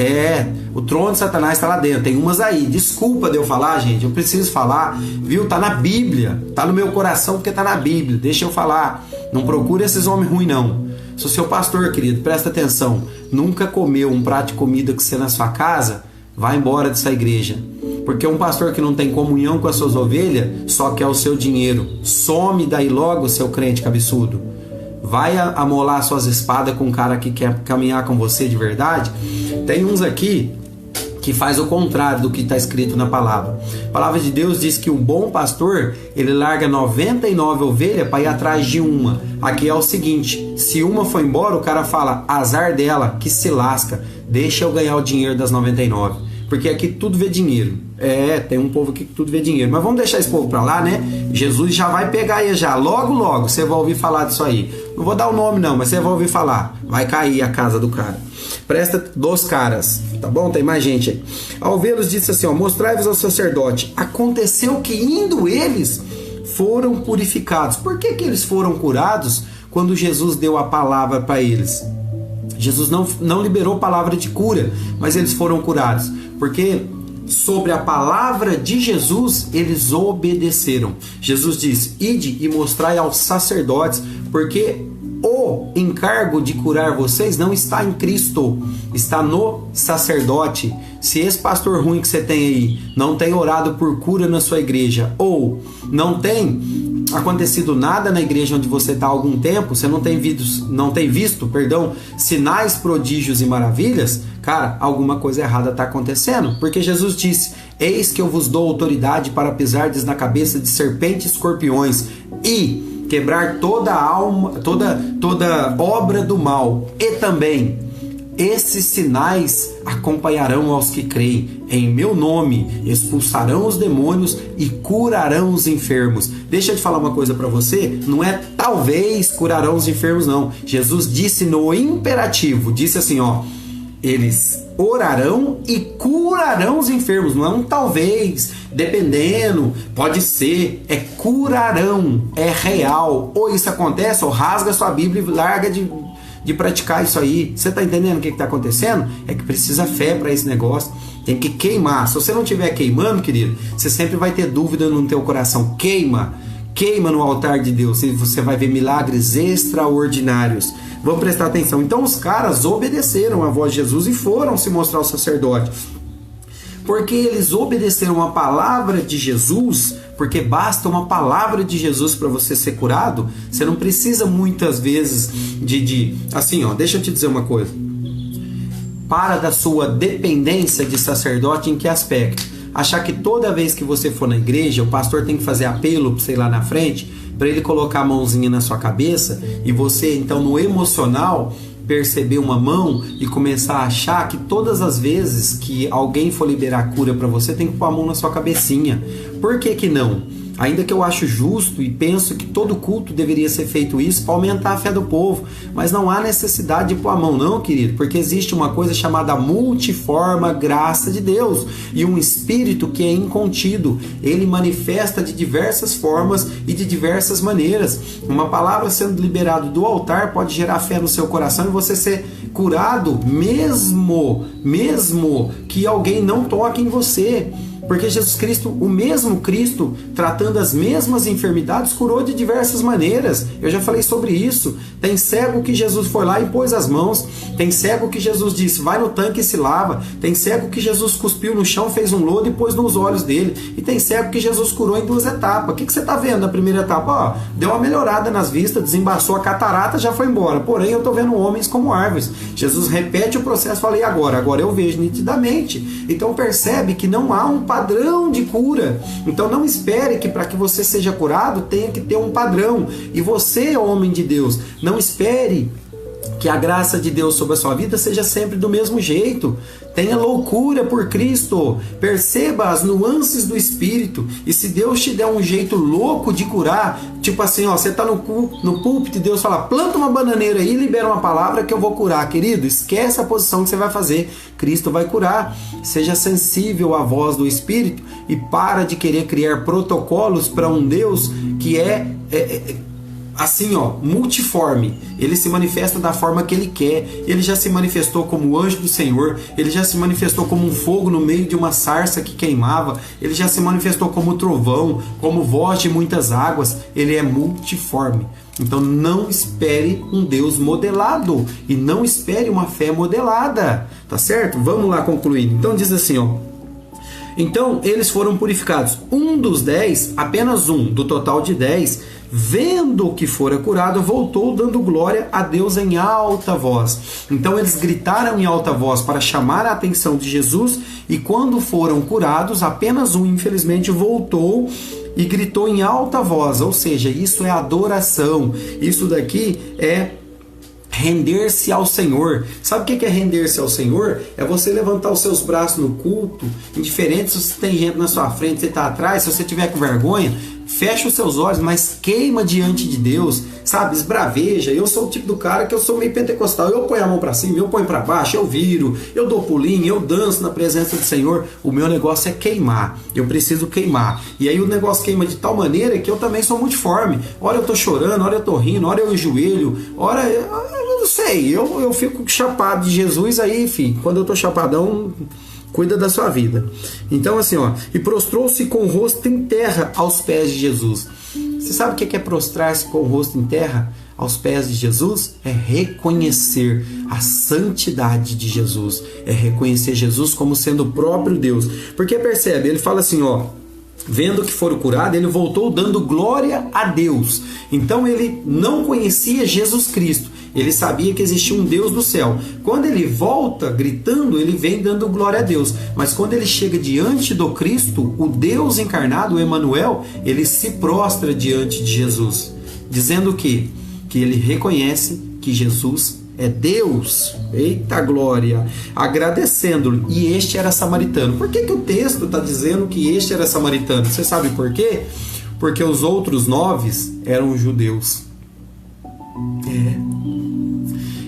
O trono de Satanás está lá dentro. Tem umas aí. Desculpa de eu falar, gente. Eu preciso falar, viu? Tá na Bíblia. Tá no meu coração porque tá na Bíblia. Deixa eu falar. Não procure esses homens ruins não. Se o seu pastor, querido, presta atenção, nunca comeu um prato de comida que você na sua casa, vai embora dessa igreja. Porque um pastor que não tem comunhão com as suas ovelhas só quer o seu dinheiro. Some daí logo, seu crente cabeçudo. Vai amolar suas espadas com um cara que quer caminhar com você de verdade. Tem uns aqui que faz o contrário do que está escrito na palavra. A palavra de Deus diz que um bom pastor, ele larga 99 ovelhas para ir atrás de uma. Aqui é o seguinte: se uma for embora, o cara fala: azar dela, que se lasca, deixa eu ganhar o dinheiro das 99. Porque aqui tudo vê dinheiro. Tem um povo aqui que tudo vê dinheiro. Mas vamos deixar esse povo pra lá, né? Jesus já vai pegar aí já. Logo, logo, você vai ouvir falar disso aí. Não vou dar o nome não, mas você vai ouvir falar. Vai cair a casa do cara. Presta dos caras, tá bom? Tem mais gente aí. Ao vê-los disse assim, mostrai-vos ao sacerdote. Aconteceu que indo eles foram purificados. Por que eles foram curados quando Jesus deu a palavra para eles? Jesus não liberou palavra de cura, mas eles foram curados. Porque sobre a palavra de Jesus, eles obedeceram. Jesus diz: ide e mostrai aos sacerdotes, porque o encargo de curar vocês não está em Cristo, está no sacerdote. Se esse pastor ruim que você tem aí não tem orado por cura na sua igreja, ou não tem acontecido nada na igreja onde você está há algum tempo, você não tem visto, sinais, prodígios e maravilhas, cara, alguma coisa errada está acontecendo. Porque Jesus disse: eis que eu vos dou autoridade para pisardes na cabeça de serpentes e escorpiões e quebrar toda obra do mal, e também esses sinais acompanharão aos que creem. Em meu nome expulsarão os demônios e curarão os enfermos. Deixa eu te falar uma coisa para você, não é talvez curarão os enfermos não. Jesus disse no imperativo, disse assim, ó, eles orarão e curarão os enfermos, não é um talvez, dependendo, pode ser, é curarão, é real. Ou isso acontece, ou rasga sua Bíblia e larga de praticar isso aí. Você está entendendo o que está acontecendo? É que precisa fé para esse negócio, tem que queimar. Se você não estiver queimando, querido, você sempre vai ter dúvida no teu coração. Queima no altar de Deus, e você vai ver milagres extraordinários. Vamos prestar atenção. Então os caras obedeceram a voz de Jesus e foram se mostrar ao sacerdote. Porque eles obedeceram a palavra de Jesus, porque basta uma palavra de Jesus para você ser curado. Você não precisa muitas vezes assim, ó, deixa eu te dizer uma coisa. Para da sua dependência de sacerdote em que aspecto? Achar que toda vez que você for na igreja, o pastor tem que fazer apelo para você ir lá na frente, para ele colocar a mãozinha na sua cabeça, e você então no emocional perceber uma mão e começar a achar que todas as vezes que alguém for liberar cura para você, tem que pôr a mão na sua cabecinha. Por que que não? Ainda que eu acho justo e penso que todo culto deveria ser feito isso para aumentar a fé do povo, mas não há necessidade de pôr a mão não, querido, porque existe uma coisa chamada multiforme graça de Deus e um espírito que é incontido. Ele manifesta de diversas formas e de diversas maneiras. Uma palavra sendo liberada do altar pode gerar fé no seu coração e você ser curado mesmo que alguém não toque em você. Porque Jesus Cristo, o mesmo Cristo, tratando as mesmas enfermidades, curou de diversas maneiras. Eu já falei sobre isso. Tem cego que Jesus foi lá e pôs as mãos. Tem cego que Jesus disse, vai no tanque e se lava. Tem cego que Jesus cuspiu no chão, fez um lodo e pôs nos olhos dele. E tem cego que Jesus curou em 2 etapas. O que você está vendo na primeira etapa? Ó, deu uma melhorada nas vistas, desembaçou a catarata, já foi embora. Porém, eu estou vendo homens como árvores. Jesus repete o processo, falei agora eu vejo nitidamente. Então percebe que não há um padrão de cura. Então não espere que para que você seja curado tenha que ter um padrão. E você, homem de Deus, não espere que a graça de Deus sobre a sua vida seja sempre do mesmo jeito. Tenha loucura por Cristo. Perceba as nuances do Espírito. E se Deus te der um jeito louco de curar, tipo assim, ó, você está no púlpito e Deus fala, planta uma bananeira aí e libera uma palavra que eu vou curar. Querido, esquece a posição que você vai fazer. Cristo vai curar. Seja sensível à voz do Espírito e para de querer criar protocolos para um Deus que assim, ó, multiforme. Ele se manifesta da forma que ele quer. Ele já se manifestou como o anjo do Senhor. Ele já se manifestou como um fogo no meio de uma sarça que queimava. Ele já se manifestou como trovão, como voz de muitas águas. Ele é multiforme. Então não espere um Deus modelado e não espere uma fé modelada, tá certo? Vamos lá concluindo. Então diz assim, ó. Então eles foram purificados. Um dos 10, apenas um do total de 10, vendo que fora curado, voltou dando glória a Deus em alta voz. Então eles gritaram em alta voz para chamar a atenção de Jesus, e quando foram curados, apenas um, infelizmente, voltou e gritou em alta voz. Ou seja, isso é adoração. Isso daqui é render-se ao Senhor. Sabe o que é render-se ao Senhor? É você levantar os seus braços no culto, indiferente se você tem gente na sua frente, você está atrás, se você tiver com vergonha, fecha os seus olhos, mas queima diante de Deus, sabe? Esbraveja. Eu sou o tipo do cara que eu sou meio pentecostal. Eu ponho a mão para cima, eu ponho para baixo, eu viro, eu dou pulinho, eu danço na presença do Senhor. O meu negócio é queimar. Eu preciso queimar. E aí o negócio queima de tal maneira que eu também sou multiforme. Ora eu tô chorando, ora eu tô rindo, ora eu enjoelho, ora eu não sei. Eu fico chapado de Jesus aí, enfim. Quando eu tô chapadão, cuida da sua vida. Então assim, ó, e prostrou-se com o rosto em terra aos pés de Jesus. Você sabe o que é prostrar-se com o rosto em terra aos pés de Jesus? É reconhecer a santidade de Jesus, é reconhecer Jesus como sendo o próprio Deus. Porque percebe, ele fala assim, ó, vendo que foram curados, ele voltou dando glória a Deus. Então ele não conhecia Jesus Cristo. Ele sabia que existia um Deus do céu. Quando ele volta gritando, ele vem dando glória a Deus. Mas quando ele chega diante do Cristo, o Deus encarnado, o Emanuel, ele se prostra diante de Jesus, dizendo que ele reconhece que Jesus é Deus, eita glória, agradecendo-lhe. E este era samaritano. Por que o texto está dizendo que este era samaritano? Você sabe por quê? Porque os outros 9 eram judeus.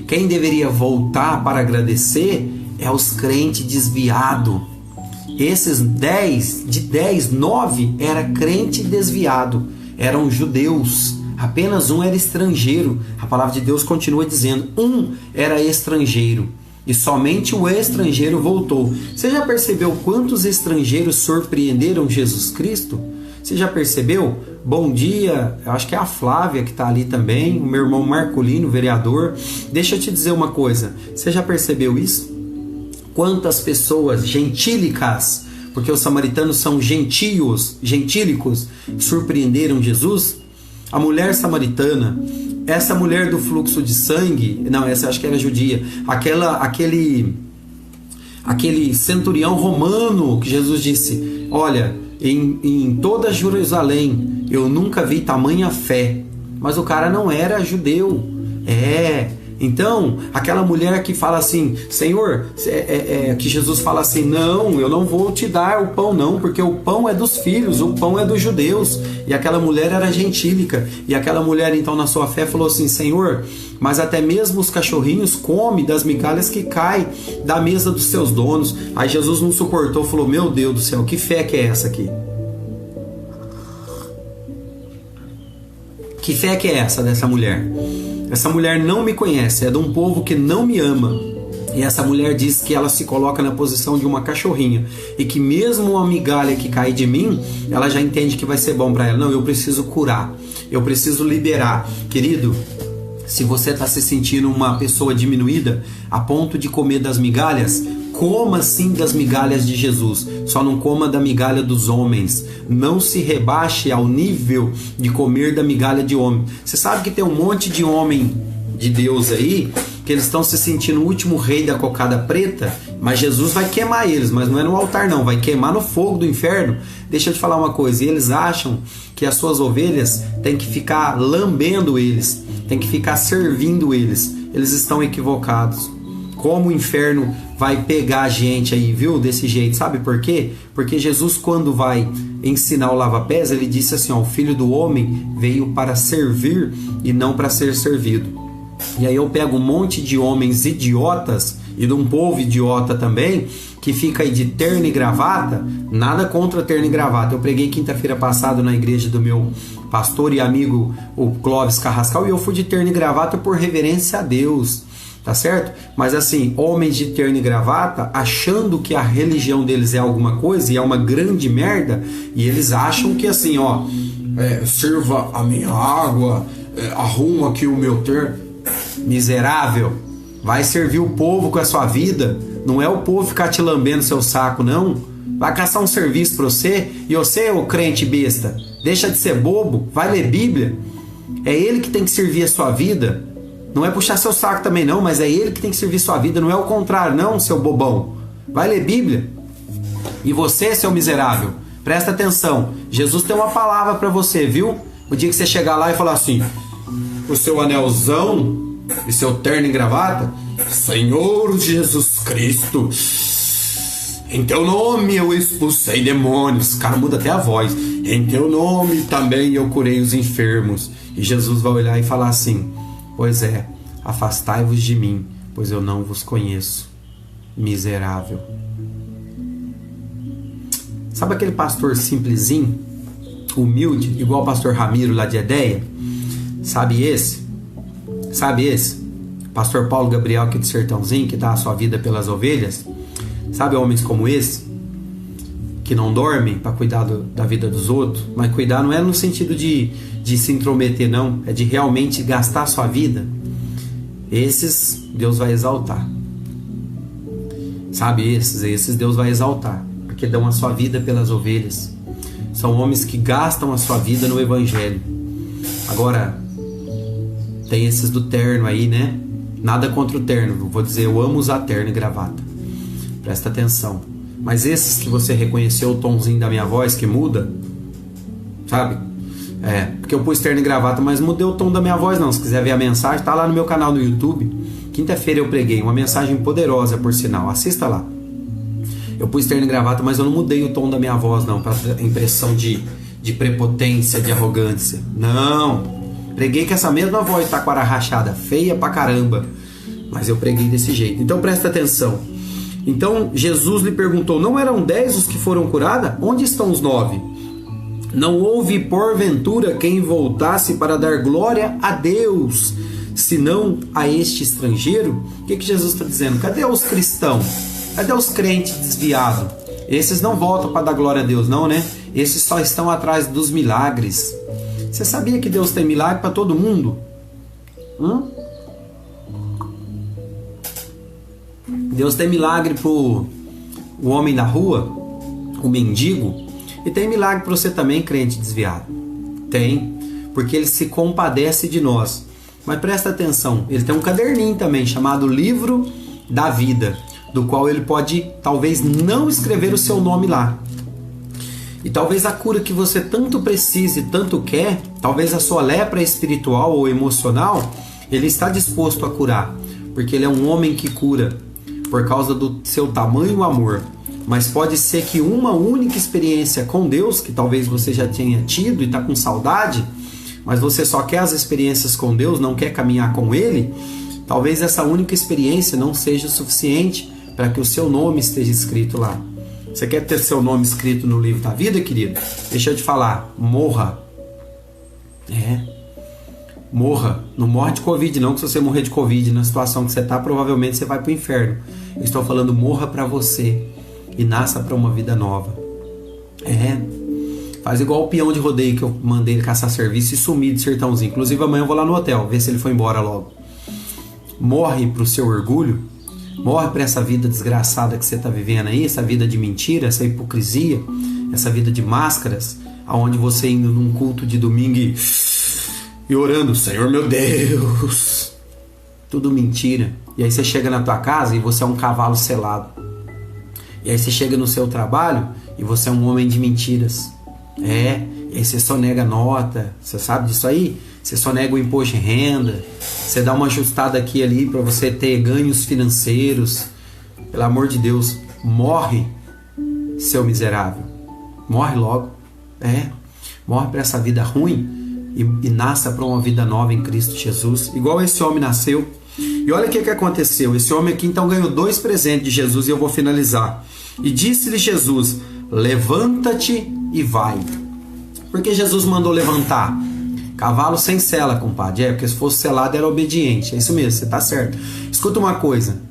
Quem deveria voltar para agradecer é os crentes desviados. Esses 9 era crente desviado, eram judeus. Apenas um era estrangeiro. A palavra de Deus continua dizendo, um era estrangeiro. E somente o estrangeiro voltou. Você já percebeu quantos estrangeiros surpreenderam Jesus Cristo? Você já percebeu? Bom dia, eu acho que é a Flávia que está ali também, o meu irmão Marculino, vereador. Deixa eu te dizer uma coisa, você já percebeu isso? Quantas pessoas gentílicas, porque os samaritanos são gentílicos, surpreenderam Jesus? A mulher samaritana, essa mulher do fluxo de sangue, não, essa acho que era judia, aquele centurião romano que Jesus disse, olha, em toda Jerusalém eu nunca vi tamanha fé, mas o cara não era judeu. Então, aquela mulher que fala assim, Senhor, que Jesus fala assim, não, eu não vou te dar o pão não, porque o pão é dos filhos, o pão é dos judeus. E aquela mulher era gentílica. E aquela mulher então na sua fé falou assim, Senhor, mas até mesmo os cachorrinhos comem das migalhas que caem da mesa dos seus donos. Aí Jesus não suportou, falou, meu Deus do céu, que fé que é essa aqui? Que fé que é essa dessa mulher? Essa mulher não me conhece, é de um povo que não me ama. E essa mulher diz que ela se coloca na posição de uma cachorrinha. E que mesmo uma migalha que cai de mim, ela já entende que vai ser bom para ela. Não, eu preciso curar, eu preciso liberar. Querido, se você está se sentindo uma pessoa diminuída a ponto de comer das migalhas, coma sim das migalhas de Jesus, só não coma da migalha dos homens. Não se rebaixe ao nível de comer da migalha de homem. Você sabe que tem um monte de homem de Deus aí, que eles estão se sentindo o último rei da cocada preta, mas Jesus vai queimar eles, mas não é no altar não, vai queimar no fogo do inferno. Deixa eu te falar uma coisa, e eles acham que as suas ovelhas têm que ficar lambendo eles, têm que ficar servindo eles. Eles estão equivocados. Como o inferno vai pegar a gente aí, viu? Desse jeito. Sabe por quê? Porque Jesus, quando vai ensinar o lava-pés, ele disse assim, ó, o Filho do Homem veio para servir e não para ser servido. E aí eu pego um monte de homens idiotas e de um povo idiota também, que fica aí de terno e gravata. Nada contra terno e gravata. Eu preguei quinta-feira passada na igreja do meu pastor e amigo, o Clóvis Carrascal, e eu fui de terno e gravata por reverência a Deus. Tá certo? Mas assim, homens de terno e gravata achando que a religião deles é alguma coisa e é uma grande merda, e eles acham que assim, ó, sirva a minha água, arruma aqui o meu terno. Miserável, vai servir o povo com a sua vida, não é o povo ficar te lambendo seu saco, não. Vai caçar um serviço pra você, e você, ô crente besta, deixa de ser bobo, vai ler Bíblia. É ele que tem que servir a sua vida. Não é puxar seu saco também não, mas é ele que tem que servir sua vida, não é o contrário não, seu bobão. Vai ler Bíblia. E você, seu miserável, presta atenção, Jesus tem uma palavra para você, viu? O dia que você chegar lá e falar assim, o seu anelzão e seu terno e gravata, Senhor Jesus Cristo, em teu nome eu expulsei demônios. Cara, muda até a voz. Em teu nome também eu curei os enfermos. E Jesus vai olhar e falar assim, pois é, afastai-vos de mim, pois eu não vos conheço, miserável. Sabe aquele pastor simplesinho, humilde, igual o pastor Ramiro lá de Edéia? Sabe esse? Pastor Paulo Gabriel aqui do Sertãozinho, que dá a sua vida pelas ovelhas? Sabe homens como esse? Que não dormem para cuidar da vida dos outros? Mas cuidar não é no sentido de se intrometer, não. É de realmente gastar a sua vida. Esses Deus vai exaltar. Sabe, esses Deus vai exaltar, porque dão a sua vida pelas ovelhas. São homens que gastam a sua vida no Evangelho. Agora, tem esses do terno aí, né? Nada contra o terno. Vou dizer, eu amo usar terno e gravata. Presta atenção. Mas esses que você reconheceu o tomzinho da minha voz que muda, sabe? Porque eu pus terno e gravata, mas mudei o tom da minha voz não. Se quiser ver a mensagem, tá lá no meu canal no YouTube, Quinta-feira eu preguei uma mensagem poderosa, por sinal. Assista lá. Eu pus terno e gravata, mas eu não mudei o tom da minha voz, não, para impressão de prepotência, de arrogância. Não. Preguei com essa mesma voz taquara rachada, feia pra caramba. Mas eu preguei desse jeito. Então presta atenção. Então Jesus lhe perguntou: não eram 10 os que foram curados? Onde estão os 9? Não houve porventura quem voltasse para dar glória a Deus, senão a este estrangeiro? O que Jesus está dizendo? Cadê os cristãos? Cadê os crentes desviados? Esses não voltam para dar glória a Deus, não, né? Esses só estão atrás dos milagres. Você sabia que Deus tem milagre para todo mundo? Deus tem milagre para o homem da rua, o mendigo, e tem milagre para você também, crente desviado. Tem, porque ele se compadece de nós. Mas presta atenção, ele tem um caderninho também chamado Livro da Vida, do qual ele pode talvez não escrever o seu nome lá. E talvez a cura que você tanto precisa e tanto quer, talvez a sua lepra espiritual ou emocional, ele está disposto a curar, porque ele é um homem que cura por causa do seu tamanho amor. Mas pode ser que uma única experiência com Deus, que talvez você já tenha tido e está com saudade, mas você só quer as experiências com Deus, não quer caminhar com Ele, talvez essa única experiência não seja suficiente para que o seu nome esteja escrito lá. Você quer ter seu nome escrito no livro da vida, querido? Deixa eu te falar, morra. Morra. Não morre de Covid não, que se você morrer de Covid na situação que você está, provavelmente você vai para o inferno. Eu estou falando, morra para você e nasça para uma vida nova. Faz igual o peão de rodeio que eu mandei ele caçar serviço e sumir de Sertãozinho. Inclusive amanhã eu vou lá no hotel, ver se ele foi embora logo. Morre para o seu orgulho. Morre para essa vida desgraçada que você está vivendo aí, essa vida de mentira, essa hipocrisia, essa vida de máscaras, aonde você indo num culto de domingo e orando, Senhor meu Deus, tudo mentira. E aí você chega na tua casa e você é um cavalo selado. E aí você chega no seu trabalho e você é um homem de mentiras. E aí você só nega nota, você sabe disso aí? Você só nega o imposto de renda, você dá uma ajustada aqui e ali para você ter ganhos financeiros. Pelo amor de Deus, morre, seu miserável. Morre logo. Morre para essa vida ruim e nasça para uma vida nova em Cristo Jesus. Igual esse homem nasceu. E olha o que aconteceu. Esse homem aqui então ganhou 2 presentes de Jesus e eu vou finalizar. E disse-lhe Jesus: levanta-te e vai. Por que Jesus mandou levantar? Cavalo sem sela, compadre. Porque se fosse selado era obediente. É isso mesmo, você está certo. Escuta uma coisa.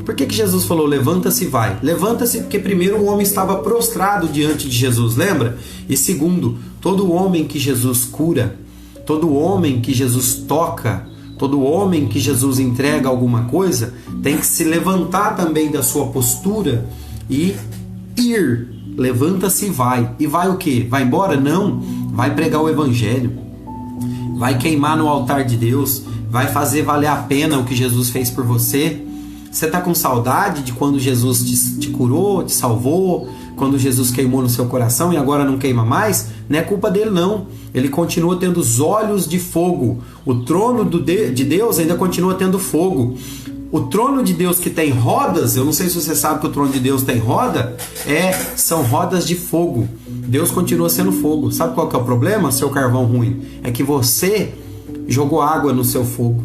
Por que Jesus falou levanta-se e vai? Levanta-se porque primeiro o homem estava prostrado diante de Jesus, lembra? E segundo, todo homem que Jesus cura, todo homem que Jesus toca, todo homem que Jesus entrega alguma coisa, tem que se levantar também da sua postura e ir. Levanta-se e vai. E vai o quê? Vai embora? Não. Vai pregar o evangelho. Vai queimar no altar de Deus. Vai fazer valer a pena o que Jesus fez por você. Você está com saudade de quando Jesus te curou, te salvou, quando Jesus queimou no seu coração e agora não queima mais? Não é culpa dele não. Ele continua tendo os olhos de fogo. O trono de Deus ainda continua tendo fogo. O trono de Deus que tem rodas, eu não sei se você sabe que o trono de Deus tem roda, são rodas de fogo. Deus continua sendo fogo. Sabe qual que é o problema, seu carvão ruim? É que você jogou água no seu fogo.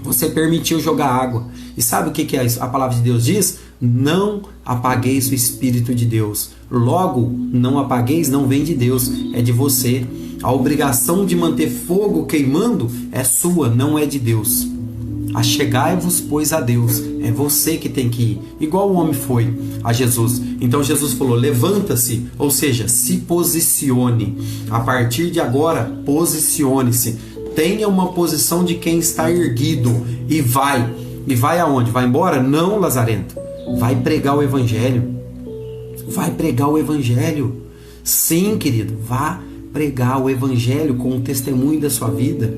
Você permitiu jogar água. E sabe o que a palavra de Deus diz? Não apagueis o Espírito de Deus. Logo, não apagueis não vem de Deus, é de você. A obrigação de manter fogo queimando é sua, não é de Deus. Achegai-vos, pois, a Deus. É você que tem que ir. Igual o homem foi a Jesus. Então Jesus falou, levanta-se, ou seja, se posicione. A partir de agora, posicione-se. Tenha uma posição de quem está erguido e vai. E vai aonde? Vai embora? Não, lazarento. Vai pregar o evangelho. Vai pregar o evangelho. Sim, querido, vá pregar o evangelho com o testemunho da sua vida.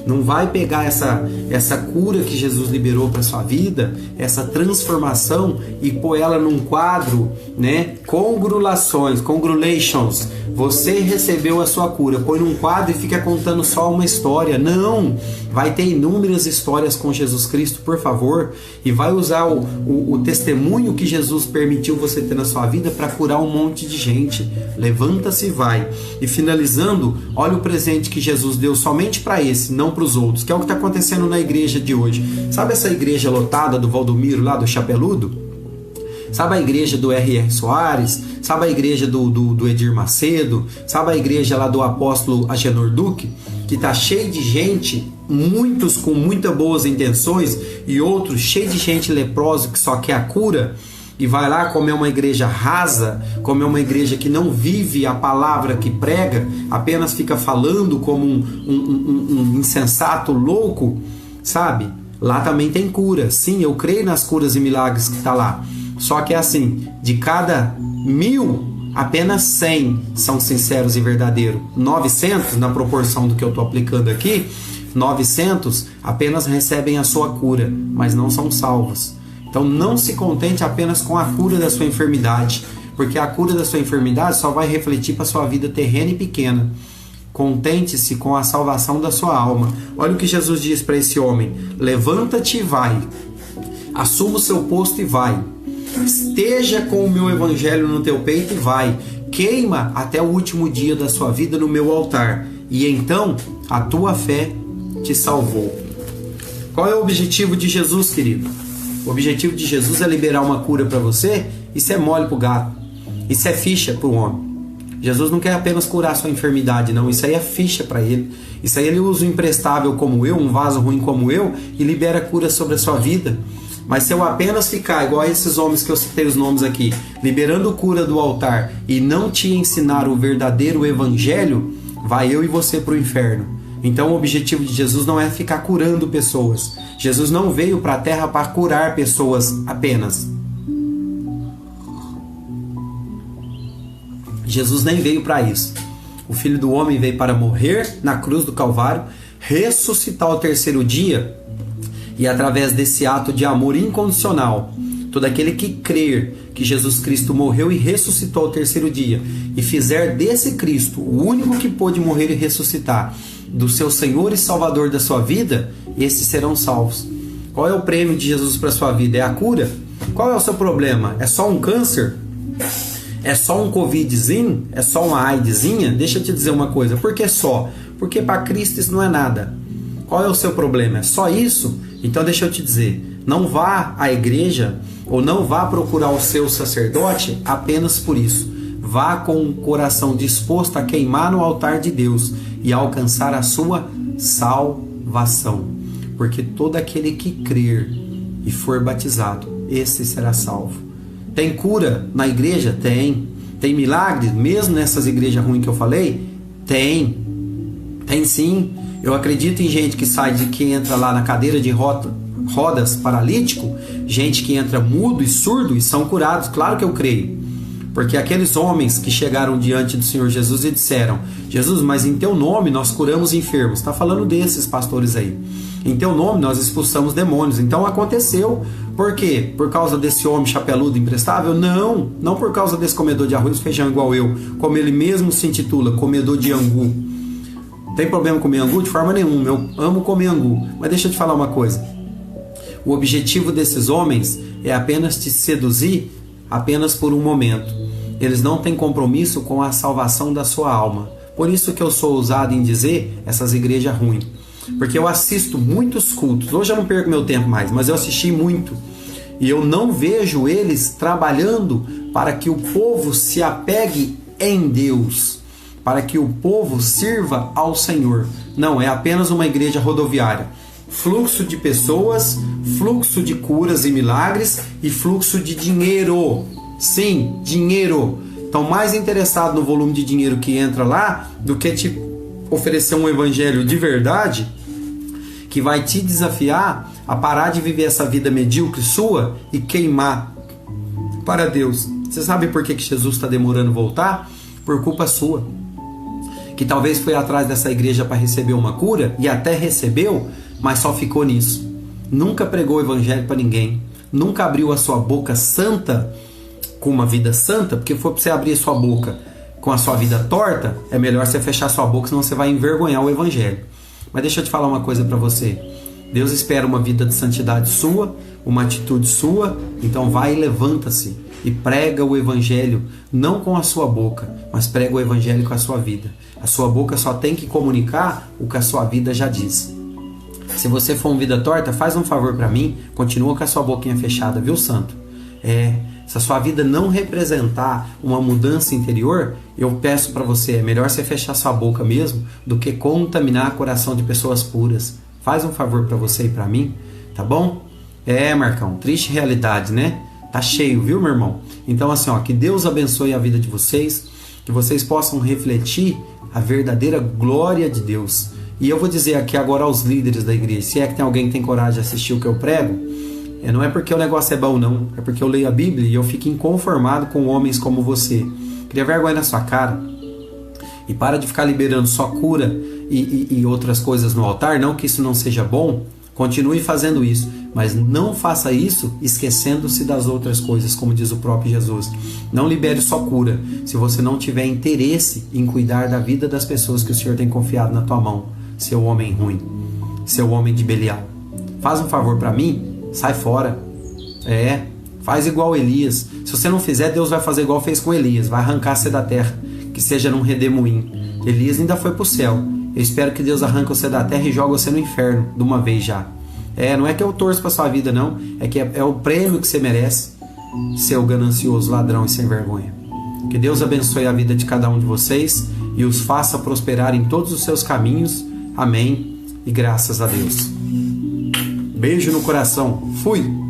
Não vai pegar essa cura que Jesus liberou para sua vida, essa transformação, e pôr ela num quadro, né? Congratulations, você recebeu a sua cura. Põe num quadro e fica contando só uma história. Não! Vai ter inúmeras histórias com Jesus Cristo, por favor, e vai usar o testemunho que Jesus permitiu você ter na sua vida para curar um monte de gente. Levanta-se e vai. E finalizando, olha o presente que Jesus deu somente para esse, não para os outros, que é o que está acontecendo na igreja de hoje. Sabe essa igreja lotada do Valdomiro lá do Chapeludo? Sabe a igreja do R.R. Soares? Sabe a igreja do Edir Macedo? Sabe a igreja lá do apóstolo Agenor Duque? Que está cheio de gente, muitos com muitas boas intenções e outros cheio de gente leprosa que só quer a cura, e vai lá como é uma igreja rasa, como é uma igreja que não vive a palavra que prega, apenas fica falando como um insensato louco, sabe? Lá também tem cura. Sim, eu creio nas curas e milagres que está lá. Só que é assim, de cada 1000, apenas 100 são sinceros e verdadeiros. 900, na proporção do que eu estou aplicando aqui, 900 apenas recebem a sua cura, mas não são salvos. Então não se contente apenas com a cura da sua enfermidade, porque a cura da sua enfermidade só vai refletir para a sua vida terrena e pequena. Contente-se com a salvação da sua alma. Olha o que Jesus diz para esse homem: levanta-te e vai, assuma o seu posto e vai, esteja com o meu evangelho no teu peito e vai, queima até o último dia da sua vida no meu altar, e então a tua fé te salvou. Qual é o objetivo de Jesus, querido? O objetivo de Jesus é liberar uma cura para você. Isso é mole para o gato, isso é ficha para o homem. Jesus não quer apenas curar a sua enfermidade, não. Isso aí é ficha para ele. Isso aí ele usa um imprestável como eu, um vaso ruim como eu, e libera cura sobre a sua vida. Mas se eu apenas ficar igual a esses homens que eu citei os nomes aqui, liberando cura do altar, e não te ensinar o verdadeiro evangelho, vai eu e você para o inferno. Então o objetivo de Jesus não é ficar curando pessoas. Jesus não veio para a terra para curar pessoas apenas. Jesus nem veio para isso. O Filho do Homem veio para morrer na cruz do Calvário, ressuscitar ao terceiro dia, e através desse ato de amor incondicional, todo aquele que crer que Jesus Cristo morreu e ressuscitou ao terceiro dia, e fizer desse Cristo o único que pôde morrer e ressuscitar, do seu Senhor e Salvador da sua vida, esses serão salvos. Qual é o prêmio de Jesus para a sua vida? É a cura? Qual é o seu problema? É só um câncer? É só um covidzinho? É só uma AIDzinha? Deixa eu te dizer uma coisa. Por que só? Porque para Cristo isso não é nada. Qual é o seu problema? É só isso? Então deixa eu te dizer, não vá à igreja ou não vá procurar o seu sacerdote apenas por isso. Vá com o coração disposto a queimar no altar de Deus e a alcançar a sua salvação. Porque todo aquele que crer e for batizado, esse será salvo. Tem cura na igreja? Tem. Tem milagres mesmo nessas igrejas ruins que eu falei? Tem. Tem sim. Eu acredito em gente que entra lá na cadeira de rodas paralítico, gente que entra mudo e surdo e são curados. Claro que eu creio. Porque aqueles homens que chegaram diante do Senhor Jesus e disseram: Jesus, mas em teu nome nós curamos enfermos. Está falando desses pastores aí. Em teu nome nós expulsamos demônios. Então aconteceu. Por quê? Por causa desse homem chapeludo imprestável? Não. Não por causa desse comedor de arroz e feijão igual eu. Como ele mesmo se intitula, comedor de angu. Tem problema comer angu? De forma nenhuma. Eu amo comer angu. Mas deixa eu te falar uma coisa. O objetivo desses homens é apenas te seduzir apenas por um momento. Eles não têm compromisso com a salvação da sua alma. Por isso que eu sou ousado em dizer essas igrejas ruins. Porque eu assisto muitos cultos. Hoje eu não perco meu tempo mais, mas eu assisti muito. E eu não vejo eles trabalhando para que o povo se apegue em Deus, para que o povo sirva ao Senhor. Não, é apenas uma igreja rodoviária. Fluxo de pessoas, fluxo de curas e milagres e fluxo de dinheiro. Sim, dinheiro. Estão mais interessados no volume de dinheiro que entra lá do que te oferecer um evangelho de verdade que vai te desafiar a parar de viver essa vida medíocre sua e queimar para Deus. Você sabe por que Jesus está demorando a voltar? Por culpa sua. que talvez foi atrás dessa igreja para receber uma cura e até recebeu, mas só ficou nisso. Nunca pregou o evangelho para ninguém, nunca abriu a sua boca santa com uma vida santa, porque foi para você abrir a sua boca com a sua vida torta, é melhor você fechar sua boca, senão você vai envergonhar o evangelho. Mas deixa eu te falar uma coisa para você. Deus espera uma vida de santidade sua, uma atitude sua, então vai e levanta-se e prega o evangelho, não com a sua boca, mas prega o evangelho com a sua vida. A sua boca só tem que comunicar o que a sua vida já diz. Se você for uma vida torta, faz um favor para mim, continua com a sua boquinha fechada, viu, santo? Se a sua vida não representar uma mudança interior, eu peço para você, é melhor você fechar sua boca mesmo do que contaminar o coração de pessoas puras. Faz um favor para você e para mim, tá bom? Marcão, triste realidade, né? Tá cheio, viu, meu irmão? Então assim, que Deus abençoe a vida de vocês, que vocês possam refletir a verdadeira glória de Deus. E eu vou dizer aqui agora aos líderes da igreja, se é que tem alguém que tem coragem de assistir o que eu prego, não é porque o negócio é bom não, é porque eu leio a Bíblia e eu fico inconformado com homens como você. Cria vergonha na sua cara e para de ficar liberando só cura e outras coisas no altar, não que isso não seja bom, continue fazendo isso, mas não faça isso esquecendo-se das outras coisas, como diz o próprio Jesus. Não libere só cura, se você não tiver interesse em cuidar da vida das pessoas que o Senhor tem confiado na tua mão, seu homem ruim, seu homem de Belial. Faz um favor para mim, sai fora. Faz igual Elias. Se você não fizer, Deus vai fazer igual fez com Elias, vai arrancar você da terra, que seja num redemoinho. Elias ainda foi pro céu. Eu espero que Deus arranque você da terra e jogue você no inferno de uma vez já. Não é que eu torço pra sua vida não, é que é o prêmio que você merece, seu ganancioso ladrão e sem vergonha. Que Deus abençoe a vida de cada um de vocês e os faça prosperar em todos os seus caminhos. Amém e graças a Deus. Beijo no coração. Fui!